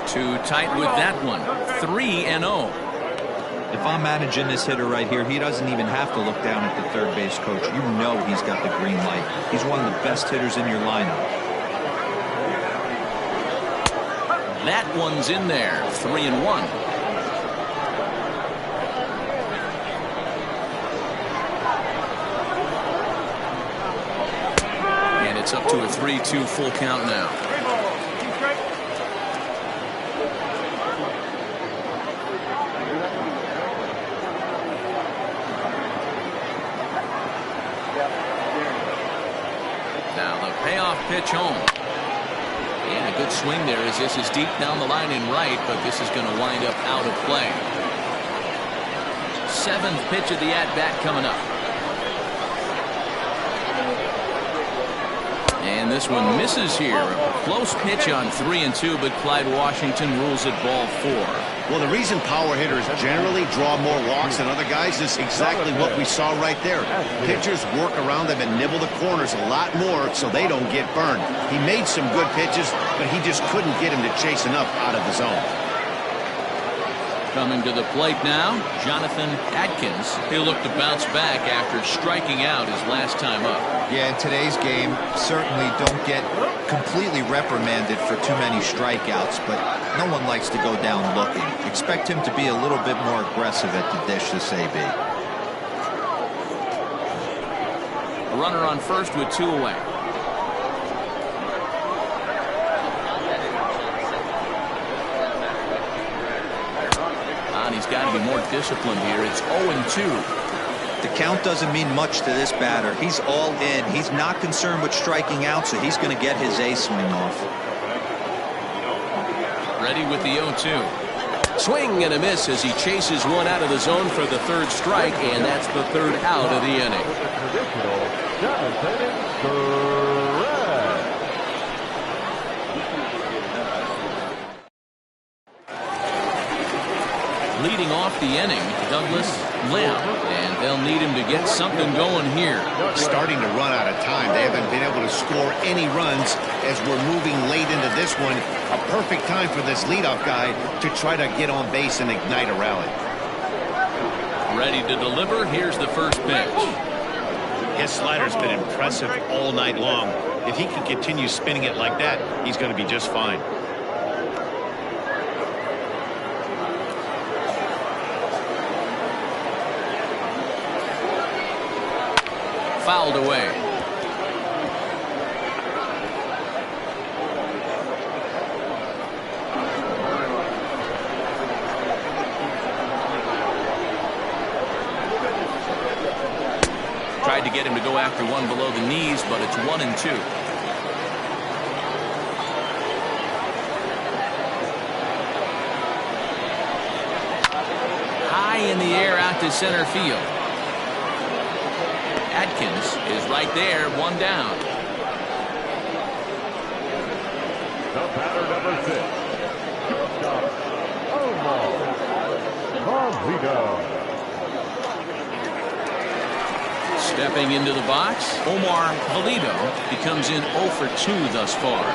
Too tight with that one. 3-0. If I'm managing this hitter right here, he doesn't even have to look down at the third base coach. You know he's got the green light. He's one of the best hitters in your lineup. That one's in there. 3-1. It's up to a 3-2 full count now. Now the payoff pitch home. And a good swing there as this is deep down the line in right, but this is going to wind up out of play. 7th pitch of the at-bat coming up. And this one misses here. A close pitch on 3-2, but Clyde Washington rules it ball 4. Well, the reason power hitters generally draw more walks than other guys is exactly what we saw right there. Pitchers work around them and nibble the corners a lot more so they don't get burned. He made some good pitches, but he just couldn't get him to chase enough out of the zone. Coming to the plate now, Jonathan Adkins. He'll look to bounce back after striking out his last time up. Yeah, in today's game, certainly don't get completely reprimanded for too many strikeouts, but no one likes to go down looking. Expect him to be a little bit more aggressive at the dish this AB. A runner on first with 2 away. He's got to be more disciplined here. It's 0-2. The count doesn't mean much to this batter. He's all in. He's not concerned with striking out, so he's going to get his A swing off. Ready with the 0-2. Swing and a miss as he chases one out of the zone for the third strike, and that's the third out of the inning. Leading off the inning, Douglas Lamb, and they'll need him to get something going here. Starting to run out of time. They haven't been able to score any runs as we're moving late into this one. A perfect time for this leadoff guy to try to get on base and ignite a rally. Ready to deliver. Here's the first pitch. His slider's been impressive all night long. If he can continue spinning it like that, he's going to be just fine. Fouled away. Tried to get him to go after one below the knees, but it's 1-2. High in the air out to center field. Atkins is right there, one down. The batter number 6. Stepping into the box, Omar Valido. He comes in 0 for 2 thus far.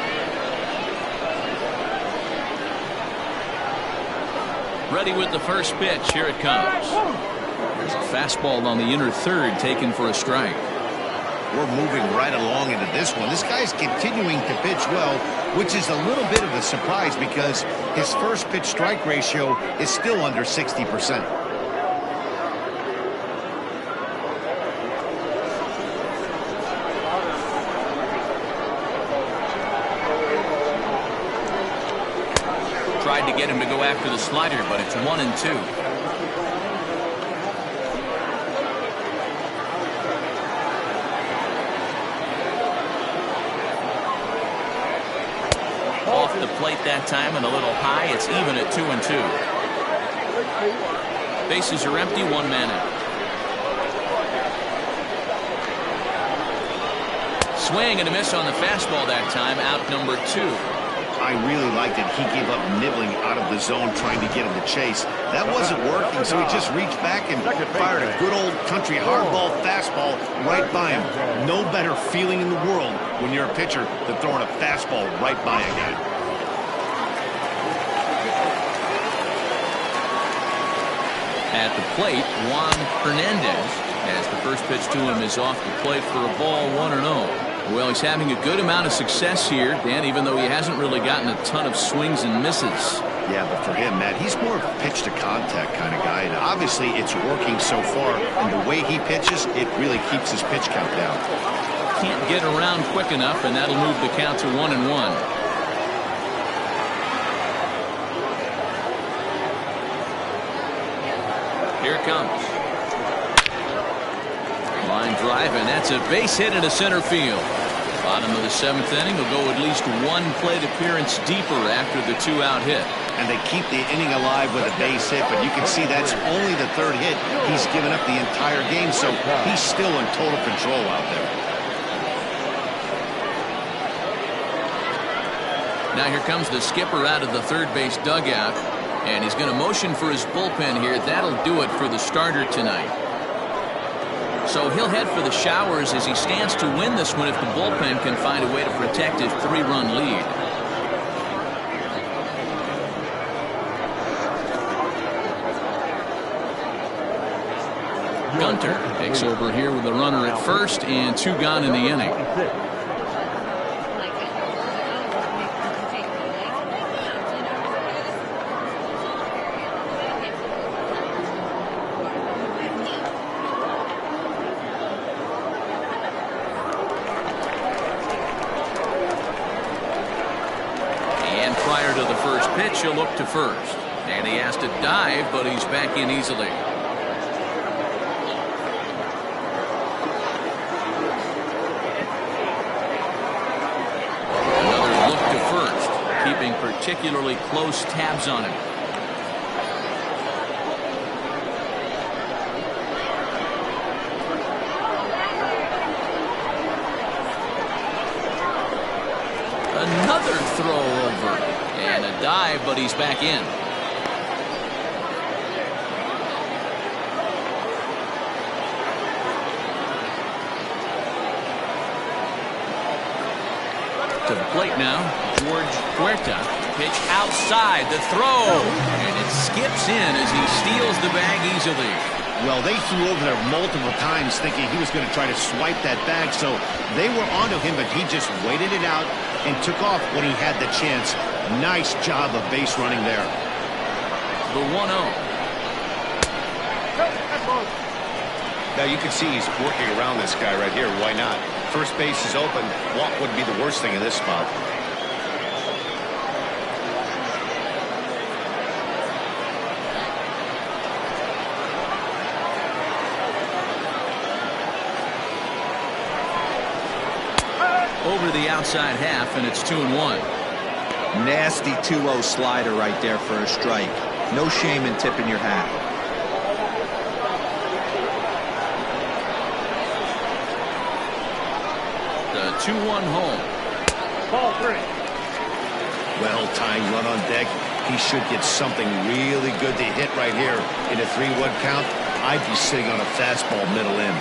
Ready with the first pitch. Here it comes. There's a fastball on the inner third taken for a strike. We're moving right along into this one. This guy's continuing to pitch well, which is a little bit of a surprise because his first pitch strike ratio is still under 60%. Tried to get him to go after the slider, but it's 1-2. Off the plate that time and a little high. It's even at 2-2. Bases are empty, one man out. Swing and a miss on the fastball that time. Out number 2. I really liked it. He gave up nibbling out of the zone trying to get him to chase. That wasn't working, so he just reached back and fired a good old country hardball fastball right by him. No better feeling in the world when you're a pitcher than throwing a fastball right by a guy. At the plate, Juan Hernandez, as the first pitch to him is off the plate for a ball, 1-0. Well, he's having a good amount of success here, Dan, even though he hasn't really gotten a ton of swings and misses. Yeah, but for him, Matt, he's more of a pitch-to-contact kind of guy, and obviously it's working so far, and the way he pitches, it really keeps his pitch count down. Can't get around quick enough, and that'll move the count to 1-1. Here it comes. Line drive, and that's a base hit into center field. Bottom of the 7th inning will go at least one plate appearance deeper after the 2-out hit. And they keep the inning alive with a base hit, but you can see that's only the 3rd hit. He's given up the entire game, so he's still in total control out there. Now here comes the skipper out of the third base dugout, and he's going to motion for his bullpen here. That'll do it for the starter tonight. So he'll head for the showers as he stands to win this one if the bullpen can find a way to protect his 3-run lead. Gunter takes over here with a runner at first and 2 gone in the inning. Prior to the first pitch, he'll look to first. And he has to dive, but he's back in easily. particularly close tabs on him. Another throw over. And a dive, but he's back in. To the plate now, George Huerta. Pitch outside, the throw, and it skips in as he steals the bag easily. Well, they threw over there multiple times thinking he was going to try to swipe that bag, so they were onto him, but he just waited it out and took off when he had the chance. Nice job of base running there. The 1-0. Now you can see he's working around this guy right here. Why not? First base is open. Walk wouldn't be the worst thing in this spot. Over the outside half, and it's 2-1. Nasty 2-0 slider right there for a strike. No shame in tipping your hat. The 2-1 home. Ball 3. Well-timed run on deck. He should get something really good to hit right here in a 3-1 count. I'd be sitting on a fastball middle in.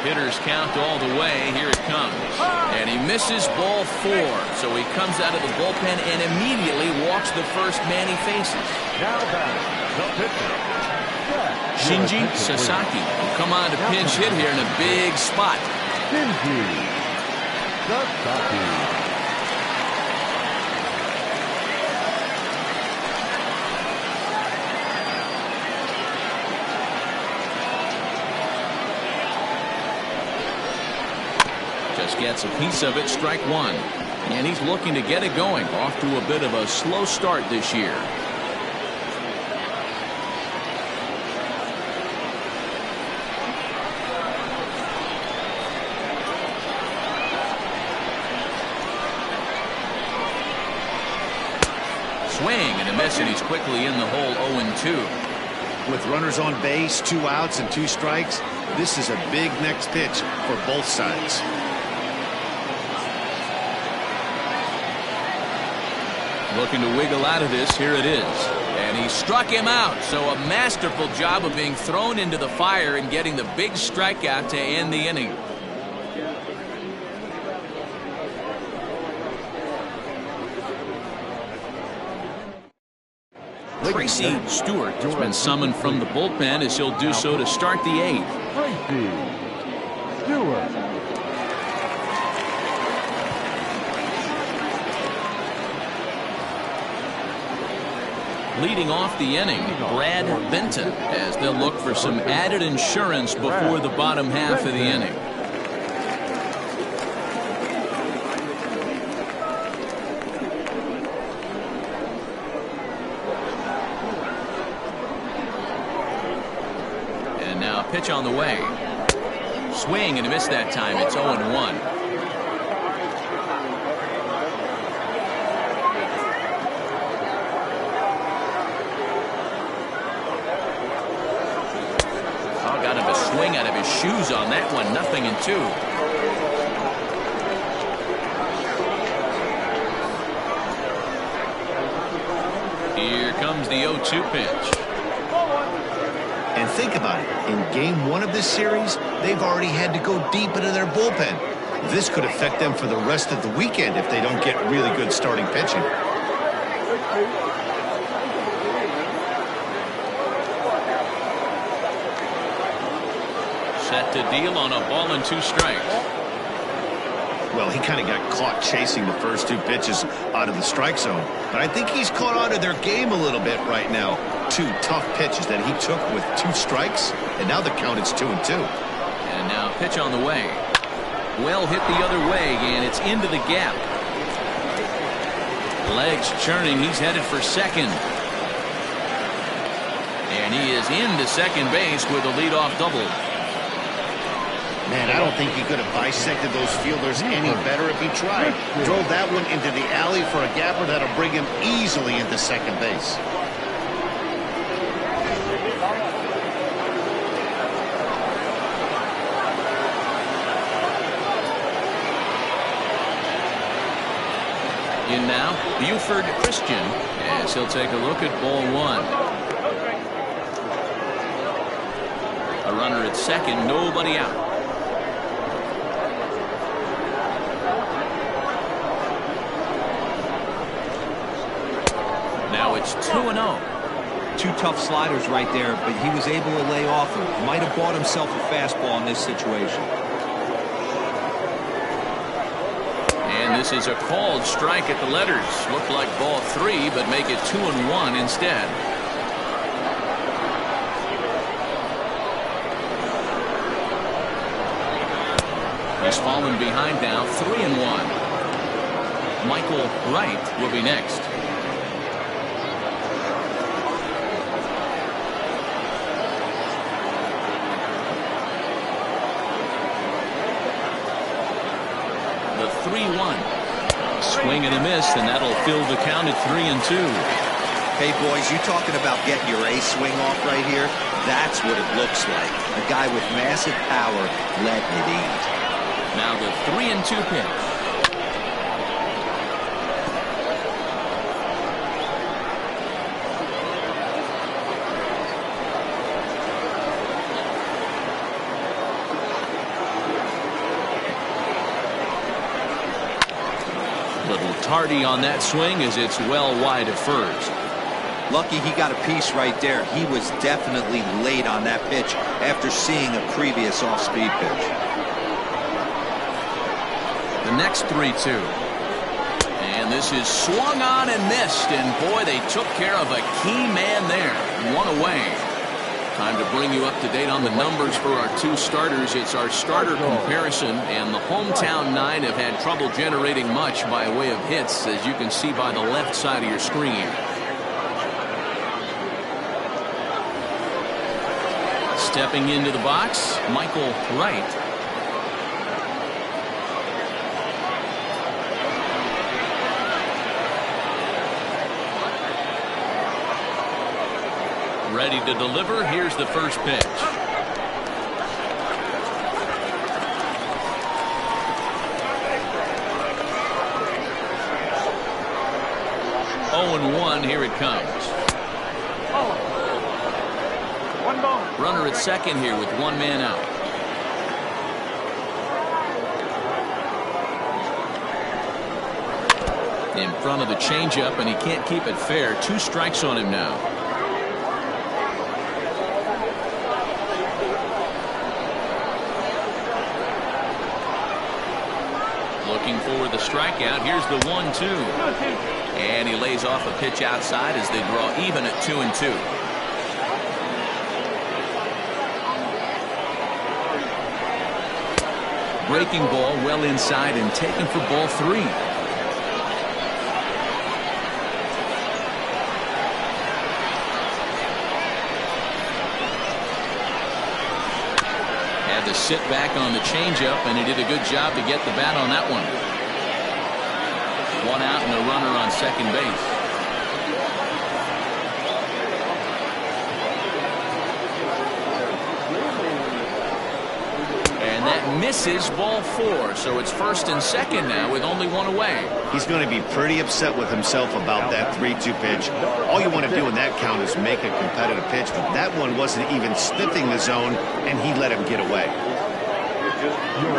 Hitters count all the way. Here it comes. And he misses ball 4. So he comes out of the bullpen and immediately walks the first man he faces. Now batting, the pitcher. Shinji Sasaki will come on to pinch hit here in a big spot. Shinji Sasaki. Just gets a piece of it, strike 1. And he's looking to get it going. Off to a bit of a slow start this year. Swing and a miss, and he's quickly in the hole. 0-2. With runners on base, 2 outs and 2 strikes, this is a big next pitch for both sides. Looking to wiggle out of this. Here it is. And he struck him out. So a masterful job of being thrown into the fire and getting the big strikeout to end the inning. Tracy Stewart has been summoned from the bullpen as he'll do so to start the 8th. Tracy Stewart. Leading off the inning, Brad Benton, as they'll look for some added insurance before the bottom half of the inning. And now a pitch on the way. Swing and a miss that time. It's 0-1. Swing out of his shoes on that one. 0-2. Here comes the 0-2 pitch. And think about it. In game 1 of this series, they've already had to go deep into their bullpen. This could affect them for the rest of the weekend if they don't get really good starting pitching. Set to deal on a ball and 2 strikes. Well, he kind of got caught chasing the first 2 pitches out of the strike zone. But I think he's caught on to their game a little bit right now. 2 tough pitches that he took with 2 strikes, and now the count is 2-2. And now pitch on the way. Well hit the other way, and it's into the gap. Legs churning. He's headed for second. And he is into second base with a leadoff double. Man, I don't think he could have bisected those fielders any better if he tried. Drove that one into the alley for a gapper that'll bring him easily into second base. In now, Buford Christian, as he'll take a look at ball one. A runner at second, nobody out. Now it's 2-0. Two tough sliders right there, but he was able to lay off them. Might have bought himself a fastball in this situation. And this is a called strike at the letters. Looked like ball three, but make it 2-1 instead. He's fallen behind now, 3-1. Michael Wright will be next. The 3-1. Swing and a miss, and that'll fill the count at 3-2. Hey, boys, you talking about getting your ace swing off right here? That's what it looks like. A guy with massive power letting it eat. Now the 3-2 pitch. Little tardy on that swing as it's well wide of first. Lucky he got a piece right there. He was definitely late on that pitch after seeing a previous off-speed pitch. The next 3-2. And this is swung on and missed. And boy, they took care of a key man there. One away. Time to bring you up to date on the numbers for our two starters. It's our starter comparison, and the hometown nine have had trouble generating much by way of hits, as you can see by the left side of your screen. Stepping into the box, Michael Wright. Ready to deliver. Here's the first pitch. Oh, and 1. Here it comes. Runner at second here with one man out. In front of the changeup, and he can't keep it fair. 2 strikes on him now. Looking for the strikeout. Here's the 1-2. And he lays off a pitch outside as they draw even at 2-2. Breaking ball well inside and taken for ball 3. Had to sit back on the changeup, and he did a good job to get the bat on that one. 1 out and a runner on second base. And that misses ball 4, so it's first and second now with only 1 away. He's going to be pretty upset with himself about that 3-2 pitch. All you want to do in that count is make a competitive pitch, but that one wasn't even sniffing the zone, and he let him get away.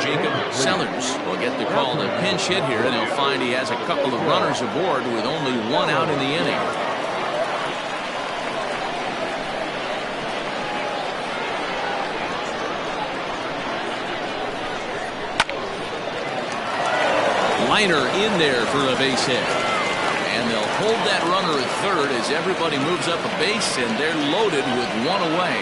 Jacob Sellers will get the call to pinch hit here, and he'll find he has a couple of runners aboard with only 1 out in the inning. Liner in there for a base hit. And they'll hold that runner at third as everybody moves up a base, and they're loaded with 1 away.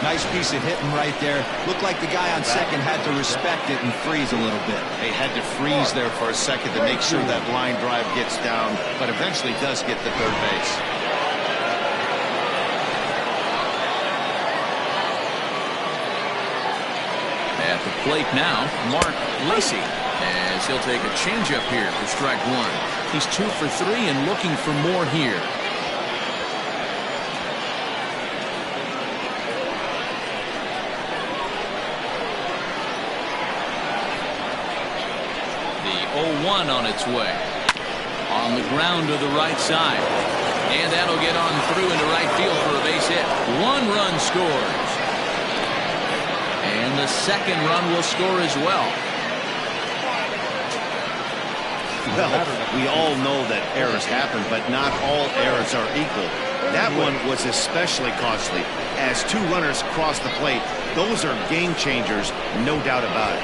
Nice piece of hitting right there. Looked like the guy on second had to respect it and freeze a little bit. They had to freeze there for a second to make sure that line drive gets down, but eventually does get to third base. At plate now, Mark Lacey, as he'll take a changeup here for strike one. He's 2 for 3 and looking for more here. The 0-1 on its way. On the ground to the right side. And that'll get on through into right field for a base hit. 1 run scores. And the second run will score as well. Well, we all know that errors happen, but not all errors are equal. That one was especially costly. As 2 runners cross the plate, those are game changers, no doubt about it.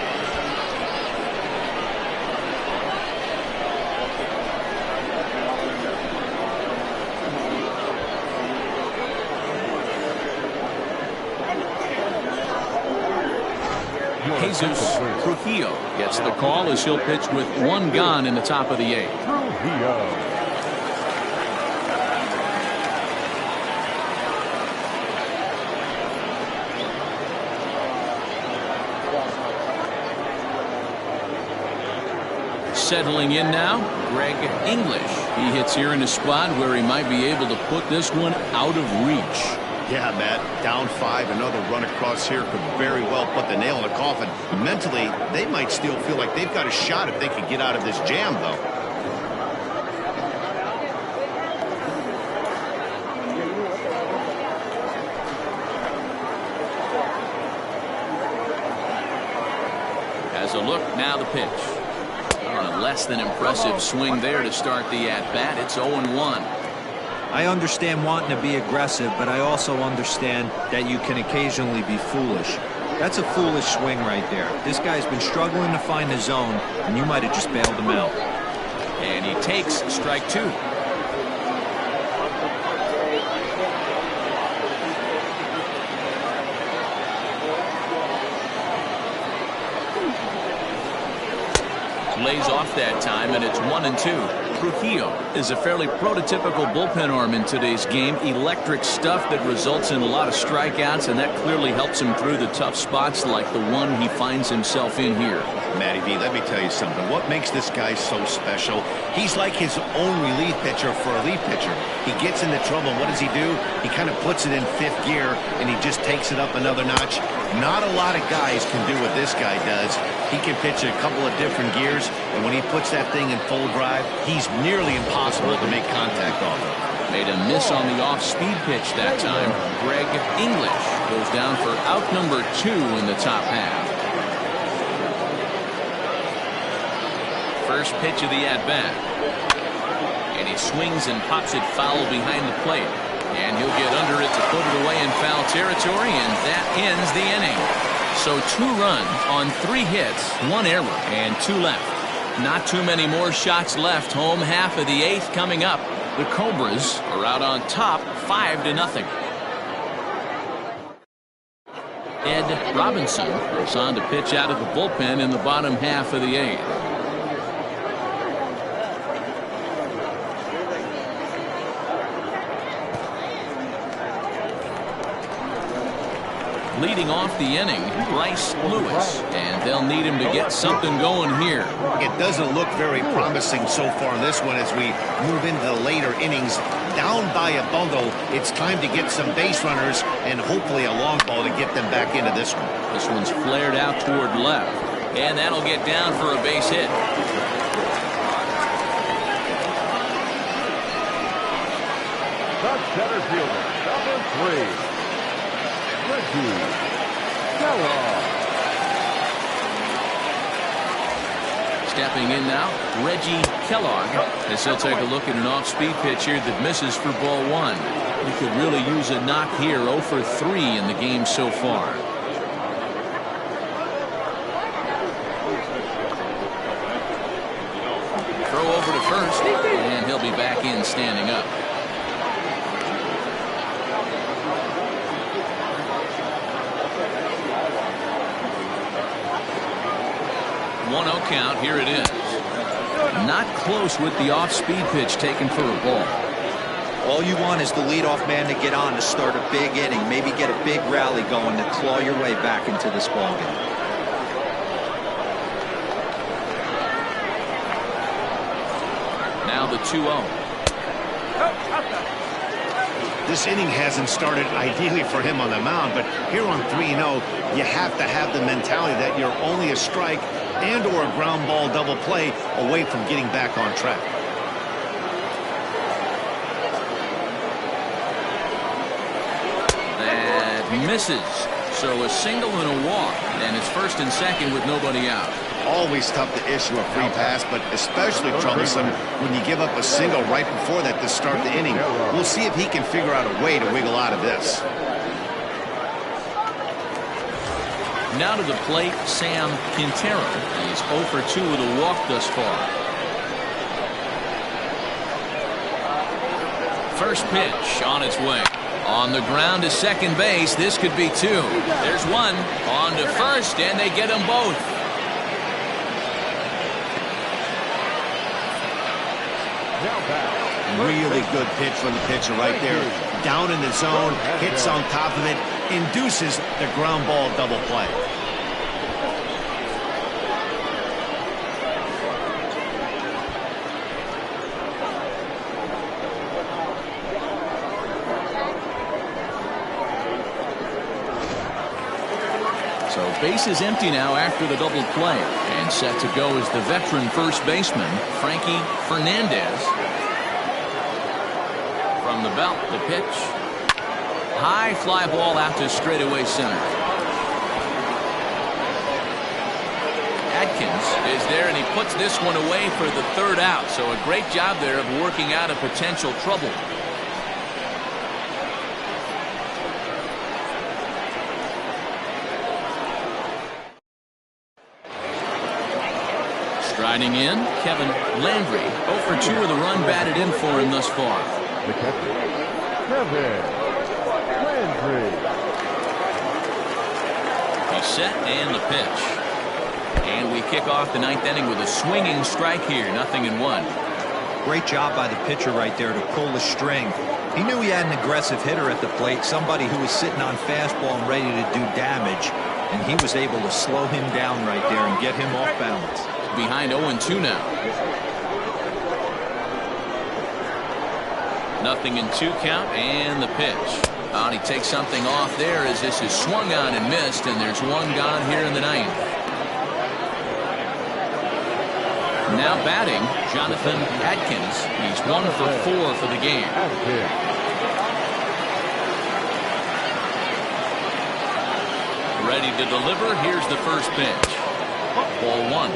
Jesus Trujillo gets the call as he'll pitch with 1 gone in the top of the 8th. Trujillo. Settling in now, Greg English. He hits here in a spot where he might be able to put this one out of reach. Yeah, Matt, down 5, another run across here could very well put the nail in the coffin. Mentally, they might still feel like they've got a shot if they could get out of this jam, though. As a look, now the pitch. A less than impressive swing there to start the at-bat. It's 0-1. I understand wanting to be aggressive, but I also understand that you can occasionally be foolish. That's a foolish swing right there. This guy's been struggling to find the zone, and you might have just bailed him out. And he takes strike 2. Lays off that time, and it's 1-2. Trujillo is a fairly prototypical bullpen arm in today's game. Electric stuff that results in a lot of strikeouts, and that clearly helps him through the tough spots like the one he finds himself in here. Matty V, let me tell you something. What makes this guy so special? He's like his own relief pitcher for a relief pitcher. He gets into trouble. What does he do? He kind of puts it in 5th gear, and he just takes it up another notch. Not a lot of guys can do what this guy does. He can pitch a couple of different gears, and when he puts that thing in full drive, he's nearly impossible to make contact off of. Made a miss on the off-speed pitch that time. Greg English goes down for out number 2 in the top half. First pitch of the at-bat. And he swings and pops it foul behind the plate. And he'll get under it to put it away in foul territory, and that ends the inning. So 2 runs on 3 hits, 1 error, and 2 left. Not too many more shots left. Home half of the 8th coming up. The Cobras are out on top 5-0. Ed Robinson goes on to pitch out of the bullpen in the bottom half of the 8th. Leading off the inning, Bryce Lewis, and they'll need him to get something going here. It doesn't look very promising so far in this one as we move into the later innings. Down by a bundle, it's time to get some base runners and hopefully a long ball to get them back into this one. This one's flared out toward left, and that'll get down for a base hit. The center fielder, number 3. Stepping in now, Reggie Kellogg, as he'll take a look at an off-speed pitch here that misses for ball 1. He could really use a knock here. 0 for 3 in the game so far. Throw over to first, and he'll be back in standing up. 1-0 count. Here it is. Not close with the off-speed pitch taken for a ball. All you want is the leadoff man to get on to start a big inning, maybe get a big rally going to claw your way back into this ballgame. the 2-0. This inning hasn't started ideally for him on the mound, but here on 3-0, you have to have the mentality that you're only a strike and or a ground ball double play away from getting back on track. That misses. So a single and a walk, and it's first and second with nobody out. Always tough to issue a free pass, but especially troublesome when you give up a single right before that to start the inning. We'll see if he can figure out a way to wiggle out of this. Now to the plate, Sam Quintero. He's 0 for 2 with a walk thus far. First pitch on its way. On the ground to second base. This could be 2. There's one. On to first, and they get them both. Really good pitch from the pitcher right there. Down in the zone, hits on top of it, induces the ground ball double play. So base is empty now after the double play. And set to go is the veteran first baseman, Frankie Fernandez. From the belt, the pitch. High fly ball out to straightaway center. Atkins is there, and he puts this one away for the third out. So a great job there of working out a potential trouble. Striding in, Kevin Landry. 0 for 2 with a run batted in for him thus far. The catcher, Kevin Landry. He's set and the pitch. And we kick off the 9th inning with a swinging strike here. 0-1. Great job by the pitcher right there to pull the string. He knew he had an aggressive hitter at the plate, somebody who was sitting on fastball and ready to do damage. And he was able to slow him down right there and get him off balance. Behind 0-2 now. 0-2 count and the pitch. And he takes something off there as this is swung on and missed, and there's one gone here in the 9th. Now batting, Jonathan Atkins. He's 1 for 4 for the game. Ready to deliver. Here's the first pitch. Ball 1.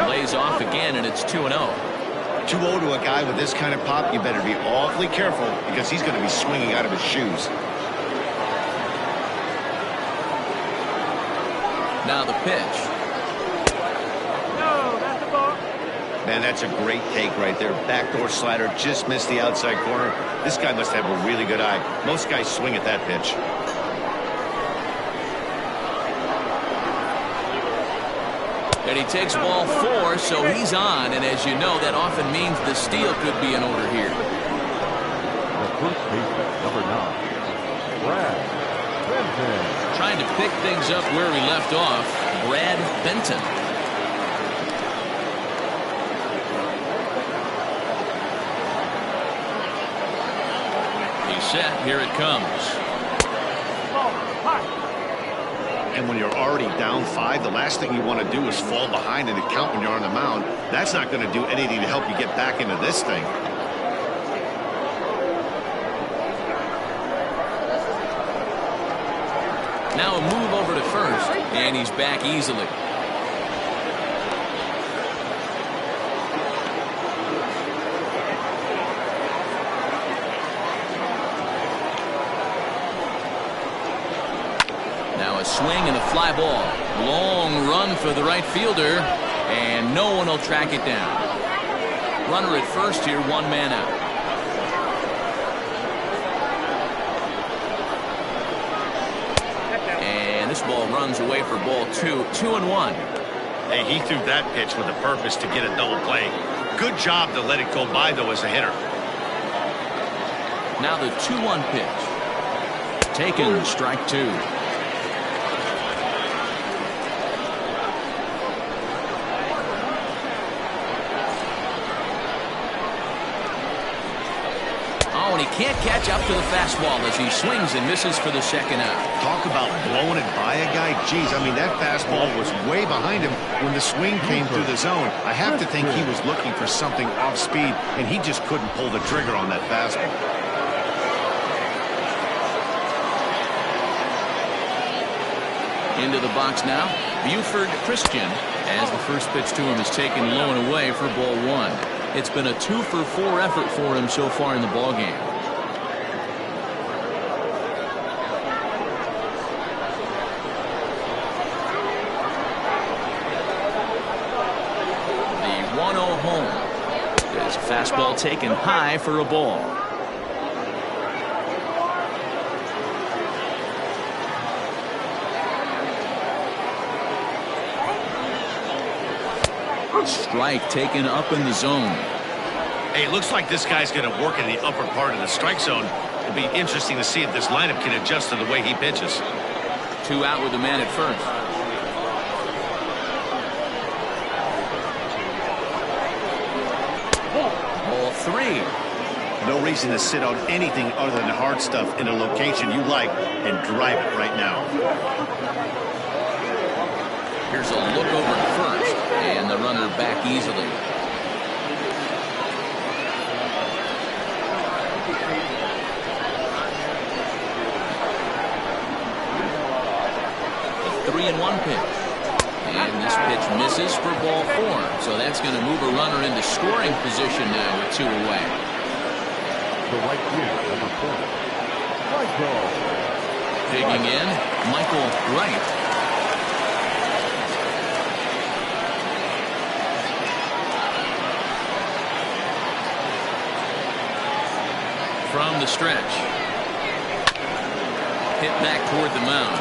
Lays off again, and it's 2-0. 2-0 to a guy with this kind of pop, you better be awfully careful because he's going to be swinging out of his shoes. Now the pitch. No, that's the ball. Man, that's a great take right there. Backdoor slider, just missed the outside corner. This guy must have a really good eye. Most guys swing at that pitch. And he takes ball 4, so he's on. And as you know, that often means the steal could be in order here. The first baseman, number 9, Brad Benton. Trying to pick things up where we left off, Brad Benton. He's set. Here it comes. And when you're already down 5, the last thing you want to do is fall behind in a count when you're on the mound. That's not going to do anything to help you get back into this thing. Now a move over to first, and he's back easily. Now a swing and a fly ball. Long run for the right fielder, and no one will track it down. Runner at first here, 1 man out. And this ball runs away for ball 2. 2-1. Hey, he threw that pitch with a purpose to get a double play. Good job to let it go by, though, as a hitter. Now the 2-1 pitch. Taken, strike two. Oh, and he can't catch up to the fastball as he swings and misses for the second out. Talk about blowing it by a guy. Geez, I mean, that fastball was way behind him when the swing came through the zone. I have to think he was looking for something off speed, and he just couldn't pull the trigger on that fastball. Into the box now, Buford Christian, as the first pitch to him is taken low and away for ball one. It's been a 2-for-4 effort for him so far in the ballgame. The 1-0 home. There's a fastball taken high for a ball. Strike taken up in the zone. Hey, looks like this guy's going to work in the upper part of the strike zone. It'll be interesting to see if this lineup can adjust to the way he pitches. 2 out with the man at first. Ball 3. No reason to sit on anything other than hard stuff in a location you like and drive it right now. Here's a look over to first, and the runner back easily. The 3-1 pitch. And this pitch misses for ball 4. So that's going to move a runner into scoring position now with 2 away. The right fielder, number 4. Michael. Digging in, Michael Wright. From the stretch. Hit back toward the mound.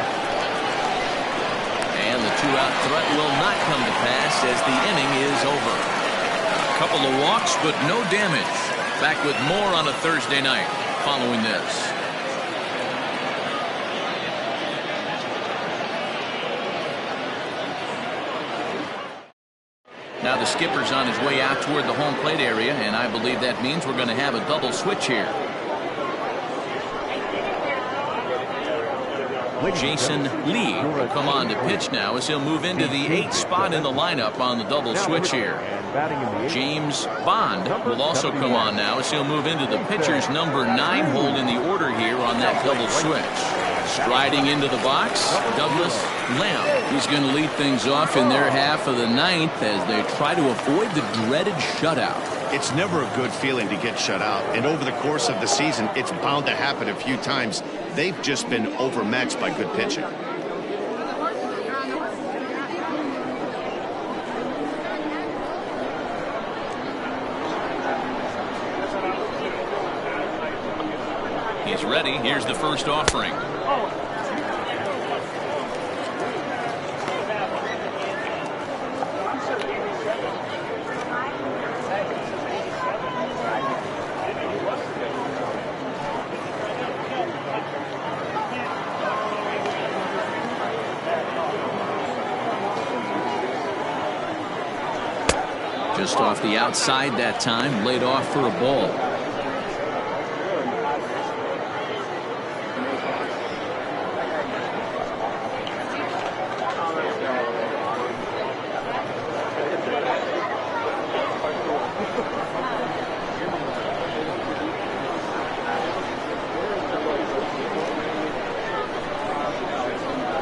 And the 2-out threat will not come to pass as the inning is over. A couple of walks, but no damage. Back with more on a Thursday night following this. Now the skipper's on his way out toward the home plate area, and I believe that means we're going to have a double switch here. Jason Lee will come on to pitch now as he'll move into the 8th spot in the lineup on the double switch here. James Bond will also come on now as he'll move into the pitcher's number 9 hold in the order here on that double switch. Striding into the box, Douglas Lamb. He's going to lead things off in their half of the 9th as they try to avoid the dreaded shutout. It's never a good feeling to get shut out, and over the course of the season, it's bound to happen a few times. They've just been overmatched by good pitching. He's ready. Here's the first offering. Just off the outside that time, laid off for a ball.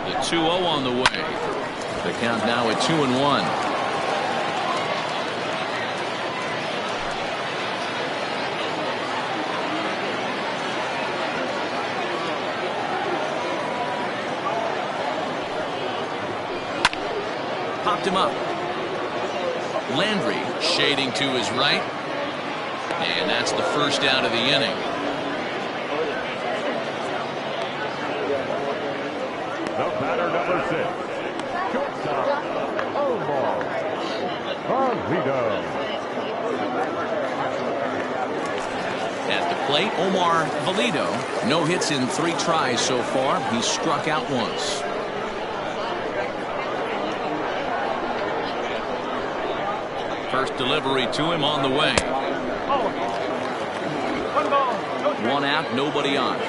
The 2-0 on the way. The count now at 2-1. Popped him up. Landry shading to his right. And that's the first out of the inning. The batter, number 6. Shortstop, Omar Carlito. At the plate, Omar Valido. No hits in 3 tries so far. He's struck out once. First delivery to him on the way. 1 ball, no strike. 1 out, nobody on.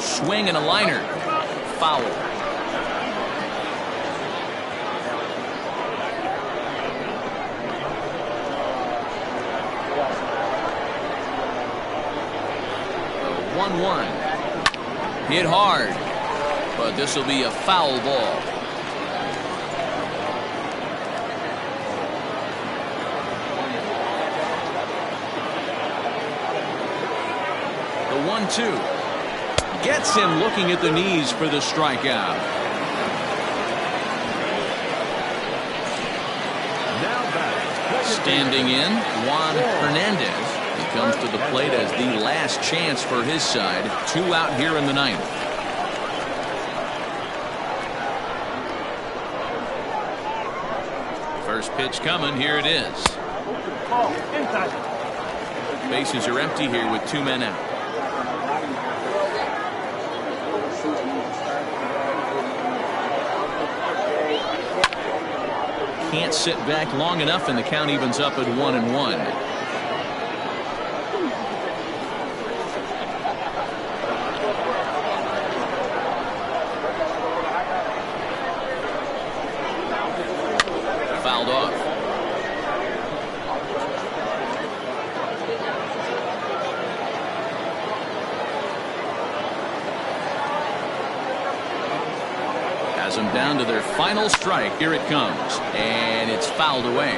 Swing and a liner. Foul. The 1-1. Hit hard, but this will be a foul ball. The 1-2. Gets him looking at the knees for the strikeout. Standing in, Juan Hernandez. He comes to the plate as the last chance for his side. 2 out here in the 9th. First pitch coming. Here it is. Ball, inside. Bases are empty here with 2 men out. Can't sit back long enough, and the count evens up at 1-1. Fouled off. Has them down to their final strike. Here it comes, and it's fouled away.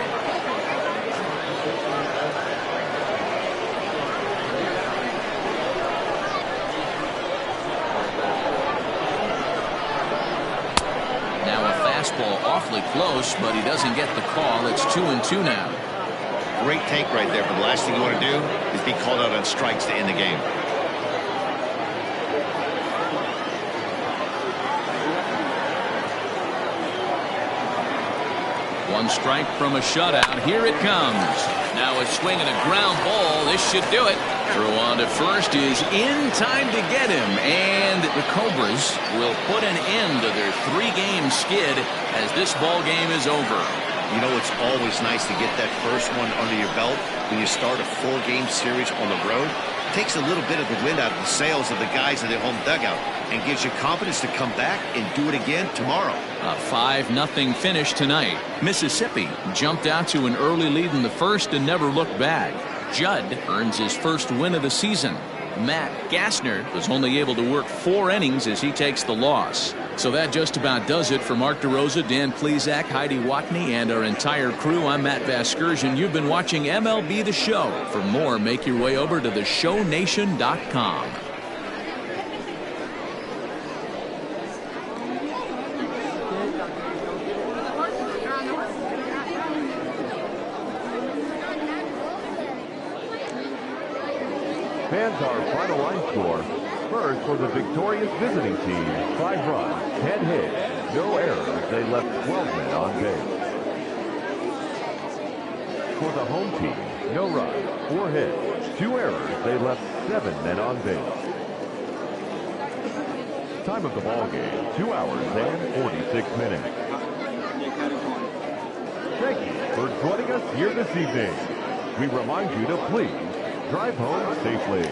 Now a fastball awfully close, but he doesn't get the call. It's 2-2 now. Great take right there, but the last thing you want to do is be called out on strikes to end the game. One strike from a shutout. Here it comes. Now a swing and a ground ball. This should do it. Throw on to first is in time to get him. And the Cobras will put an end to their 3-game skid as this ball game is over. You know, it's always nice to get that first one under your belt when you start a 4-game series on the road. It takes a little bit of the wind out of the sails of the guys in their home dugout and gives you confidence to come back and do it again tomorrow. A 5-0 finish tonight. Mississippi jumped out to an early lead in the first and never looked back. Judd earns his first win of the season. Matt Gassner was only able to work 4 innings as he takes the loss. So that just about does it for Mark DeRosa, Dan Plesac, Heidi Watney, and our entire crew. I'm Matt Vasgersian. You've been watching MLB The Show. For more, make your way over to theshownation.com. Fans, our final line score. First, for the victorious visiting team, 5 runs, 10 hits, no errors. They left 12 men on base. For the home team, no runs, 4 hits, 2 errors. They left 7 men on base. Time of the ball game, 2 hours and 46 minutes. Thank you for joining us here this evening. We remind you to please drive home safely.